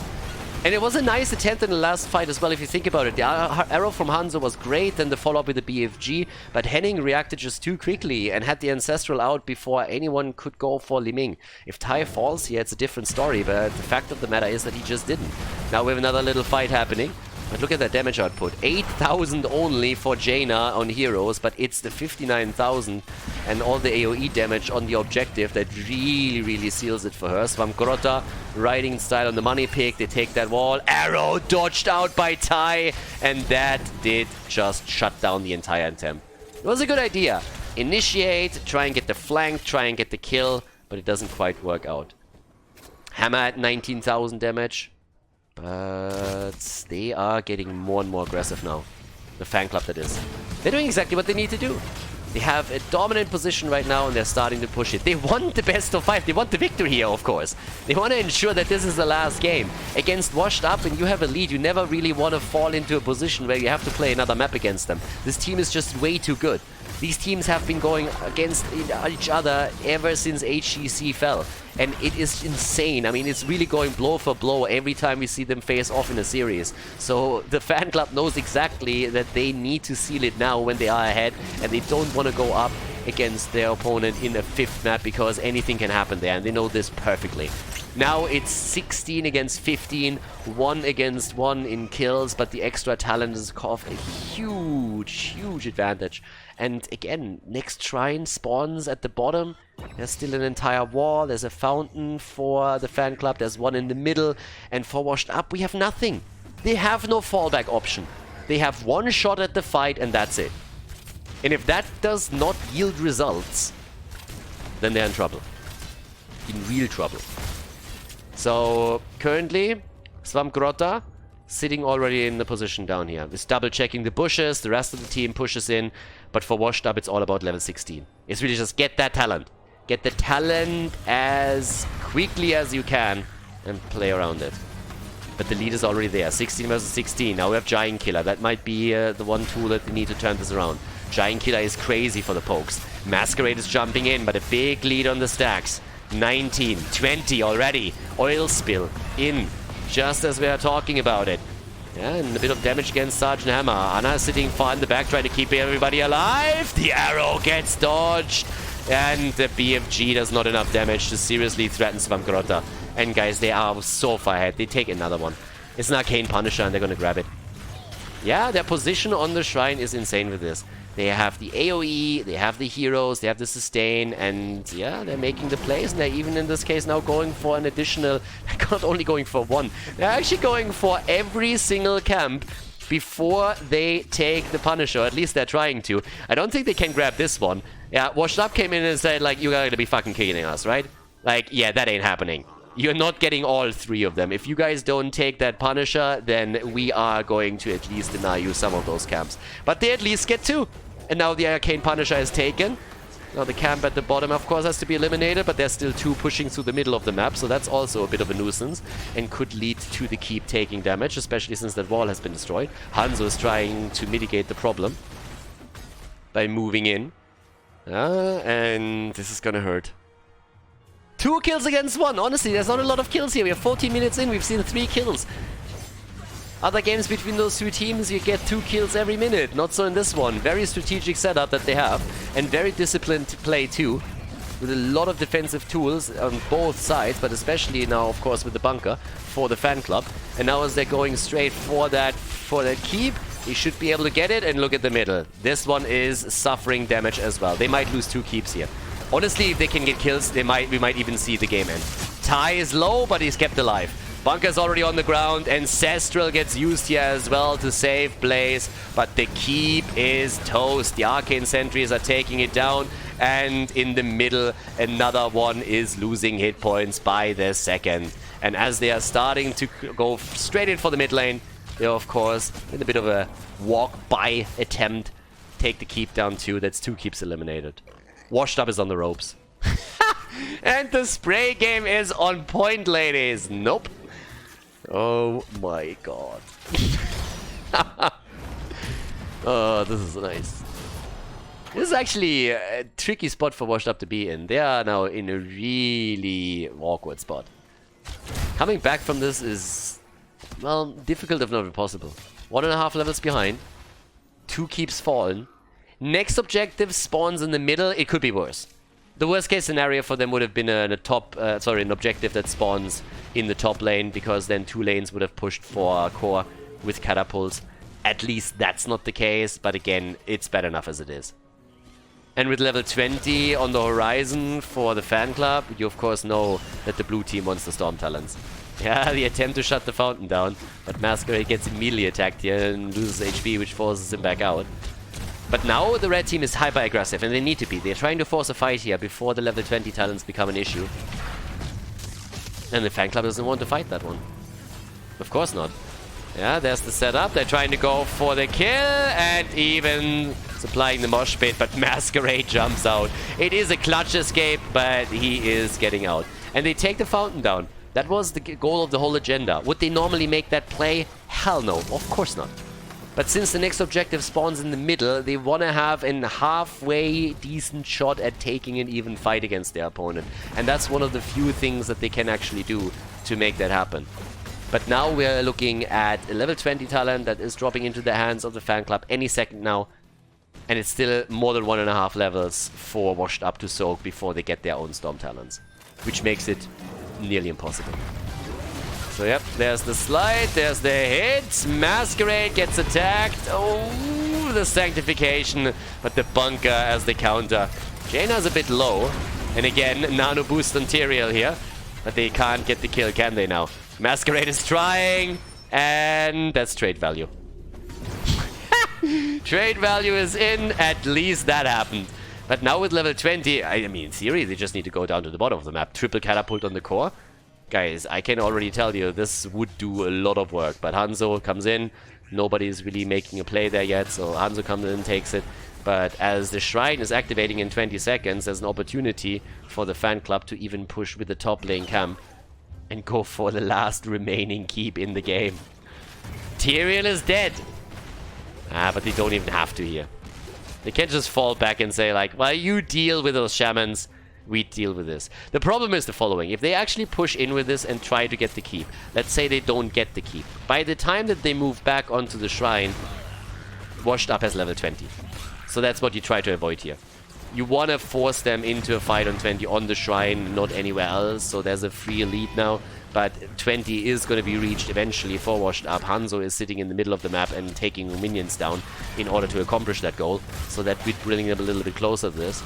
And it was a nice attempt in the last fight as well, if you think about it. The arrow from Hanzo was great, then the follow-up with the BFG, but Henning reacted just too quickly and had the Ancestral out before anyone could go for Liming. If Tai falls here, it's a different story, but the fact of the matter is that he just didn't. Now we have another little fight happening. But look at that damage output. 8,000 only for Jaina on heroes, but it's the 59,000 and all the AoE damage on the objective that really seals it for her. Svamgrotta riding style on the money pick. They take that wall. Arrow dodged out by Tai, and that did just shut down the entire attempt. It was a good idea. Initiate, try and get the flank, try and get the kill, but it doesn't quite work out. Hammer at 19,000 damage. But they are getting more and more aggressive now. The Fanclub, that is. They're doing exactly what they need to do. They have a dominant position right now, and they're starting to push it. They want the best of 5. They want the victory here, of course. They want to ensure that this is the last game. Against Washed Up, and you have a lead, you never really want to fall into a position where you have to play another map against them. This team is just way too good. These teams have been going against each other ever since HGC fell. And it is insane. I mean, it's really going blow for blow every time we see them face off in a series. So the Fanclub knows exactly that they need to seal it now when they are ahead. And they don't want to go up against their opponent in a 5th map because anything can happen there. And they know this perfectly. Now it's 16 against 15, 1 against 1 in kills, but the extra talent is off a huge advantage. And again, next shrine spawns at the bottom. There's still an entire wall. There's a fountain for the Fanclub. There's one in the middle. And for Washed Up, we have nothing. They have no fallback option. They have one shot at the fight, and that's it. And if that does not yield results, then they're in trouble. In real trouble. So currently, Swamp sitting already in the position down here. It's double checking the bushes, the rest of the team pushes in, but for Washed Up it's all about level 16. It's really just get that talent. Get the talent as quickly as you can and play around it. But the lead is already there, 16 versus 16. Now we have Giant Killer. That might be the one tool that we need to turn this around. Giant Killer is crazy for the pokes. Masquerade is jumping in, but a big lead on the stacks. 19, 20 already. Oil spill in, just as we are talking about it. Yeah, and a bit of damage against Sergeant Hammer. Anna sitting far in the back, trying to keep everybody alive. The arrow gets dodged. And the BFG does not enough damage to seriously threaten Swamp. And guys, they are so far ahead. They take another one. It's an Arcane Punisher and they're going to grab it. Yeah, their position on the shrine is insane with this. They have the AoE, they have the heroes, they have the sustain, and yeah, they're making the plays, and they're even in this case now going for an additional, they're not only going for one, they're actually going for every single camp before they take the Punisher, at least they're trying to. I don't think they can grab this one. Yeah, Washed Up came in and said, like, you gotta be fucking kidding us, right? Like, yeah, that ain't happening. You're not getting all 3 of them. If you guys don't take that Punisher, then we are going to at least deny you some of those camps. But they at least get 2. And now the Arcane Punisher is taken. Now the camp at the bottom, of course, has to be eliminated, but there's still 2 pushing through the middle of the map, so that's also a bit of a nuisance and could lead to the keep taking damage, especially since that wall has been destroyed. Hanzo is trying to mitigate the problem by moving in. And this is gonna hurt. 2 kills against 1. Honestly, there's not a lot of kills here. We have 14 minutes in. We've seen 3 kills. Other games between those 2 teams, you get 2 kills every minute. Not so in this one. Very strategic setup that they have. And very disciplined play too. With a lot of defensive tools on both sides. But especially now, of course, with the bunker for the Fanclub. And now as they're going straight for that keep, they should be able to get it. And look at the middle. This one is suffering damage as well. They might lose 2 keeps here. Honestly, if they can get kills, we might even see the game end. Ty is low, but he's kept alive. Bunker's already on the ground, and Cestral gets used here as well to save Blaze. But the keep is toast. The Arcane Sentries are taking it down, and in the middle, another one is losing hit points by the second. And as they are starting to go straight in for the mid lane, they of course, in a bit of a walk-by attempt, take the keep down too. That's 2 keeps eliminated. Washed Up is on the ropes. And the spray game is on point, ladies. Nope. Oh my god. Oh, this is nice. This is actually a tricky spot for Washed Up to be in. They are now in a really awkward spot. Coming back from this is, well, difficult if not impossible. 1.5 levels behind. 2 keeps fallen. Next objective spawns in the middle. It could be worse. The worst case scenario for them would have been an objective that spawns in the top lane, because then 2 lanes would have pushed for core with catapults. At least that's not the case, but again, it's bad enough as it is. And with level 20 on the horizon for the Fanclub, you of course know that the blue team wants the Storm Talons. Yeah, the attempt to shut the fountain down, but Masquerade gets immediately attacked here and loses HP, which forces him back out. But now the red team is hyper-aggressive, and they need to be. They're trying to force a fight here before the level 20 talents become an issue. And the Fanclub doesn't want to fight that one. Of course not. Yeah, there's the setup. They're trying to go for the kill and even supplying the mosh pit, but Masquerade jumps out. It is a clutch escape, but he is getting out. And they take the fountain down. That was the goal of the whole agenda. Would they normally make that play? Hell no, of course not. But since the next objective spawns in the middle, they want to have a halfway decent shot at taking an even fight against their opponent. And that's one of the few things that they can actually do to make that happen. But now we're looking at a level 20 talent that is dropping into the hands of the fan club any second now. And it's still more than 1.5 levels for Washed Up to soak before they get their own Storm talents. Which makes it nearly impossible. So yep, there's the slide, there's the hit. Masquerade gets attacked. Oh, the Sanctification, but the bunker as the counter. Jaina's a bit low. And again, nano boost on Tyrael here. But they can't get the kill, can they now? Masquerade is trying, and that's trade value. Trade value is in, at least that happened. But now with level 20, I mean, in theory, they just need to go down to the bottom of the map. Triple catapult on the core. Guys, I can already tell you, this would do a lot of work. But Hanzo comes in, nobody's really making a play there yet, so Hanzo comes in and takes it. But as the shrine is activating in 20 seconds, there's an opportunity for the fan club to even push with the top lane camp and go for the last remaining keep in the game. Tyrael is dead. But they don't even have to here. They can just fall back and say like, well, you deal with those shamans, we deal with this. The problem is the following. If they actually push in with this and try to get the keep, let's say they don't get the keep. By the time that they move back onto the shrine, Washed Up has level 20. So that's what you try to avoid here. You want to force them into a fight on 20 on the shrine, not anywhere else. So there's a free lead now. But 20 is going to be reached eventually for Washed Up. Hanzo is sitting in the middle of the map and taking minions down in order to accomplish that goal. So that would bring them a little bit closer to this.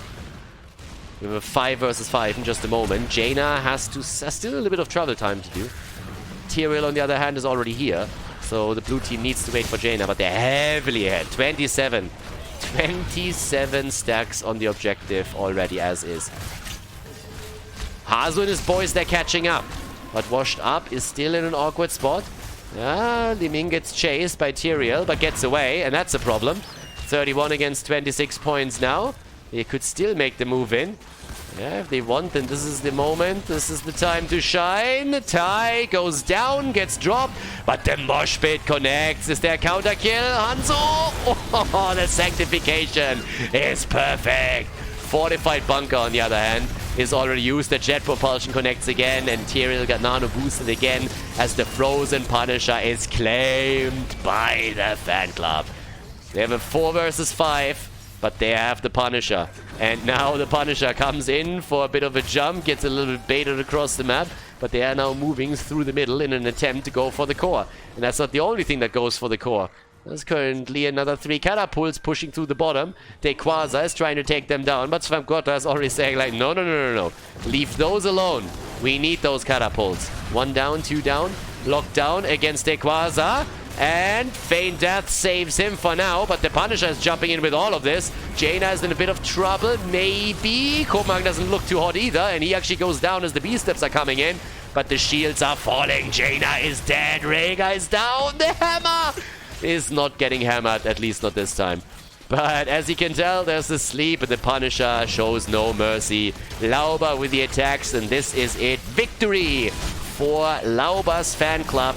We have a 5 versus 5 in just a moment. Jaina has still a little bit of travel time to do. Tyrael, on the other hand, is already here. So the blue team needs to wait for Jaina, but they're heavily ahead. 27 stacks on the objective already as is. Hazu and his boys, they're catching up. But Washed Up is still in an awkward spot. Liming gets chased by Tyrael, but gets away, and that's a problem. 31 against 26 points now. They could still make the move in. Yeah, if they want, then this is the moment. This is the time to shine. Tai goes down, gets dropped, but the mosh pit connects. Is there a counter kill? Hanzo! Oh, the Sanctification is perfect. Fortified bunker, on the other hand, is already used. The jet propulsion connects again, and Tyrael got nano boosted again as the Frozen Punisher is claimed by the fan club. They have a 4 versus 5. But they have the Punisher. And now the Punisher comes in for a bit of a jump, gets a little bit baited across the map, but they are now moving through the middle in an attempt to go for the core. And that's not the only thing that goes for the core. There's currently another 3 catapults pushing through the bottom. Quasar is trying to take them down, but Svamgota is already saying like, no. Leave those alone. We need those catapults. 1 down, 2 down. Locked down against Quasar. And Feign Death saves him for now, but the Punisher is jumping in with all of this. Jaina is in a bit of trouble, maybe. Komang doesn't look too hot either, and he actually goes down as the B-steps are coming in. But the shields are falling. Jaina is dead. Rhaegar is down. The hammer is not getting hammered, at least not this time. But as you can tell, there's the sleep, and the Punisher shows no mercy. Lauber with the attacks, and this is it. Victory for Laubers fan club,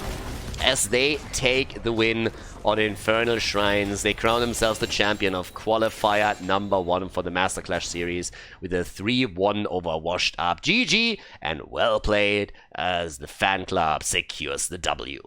as they take the win on Infernal Shrines. They crown themselves the champion of Qualifier #1 for the Masterclash series with a 3-1 over Washed Up. GG and well played as the fan club secures the W.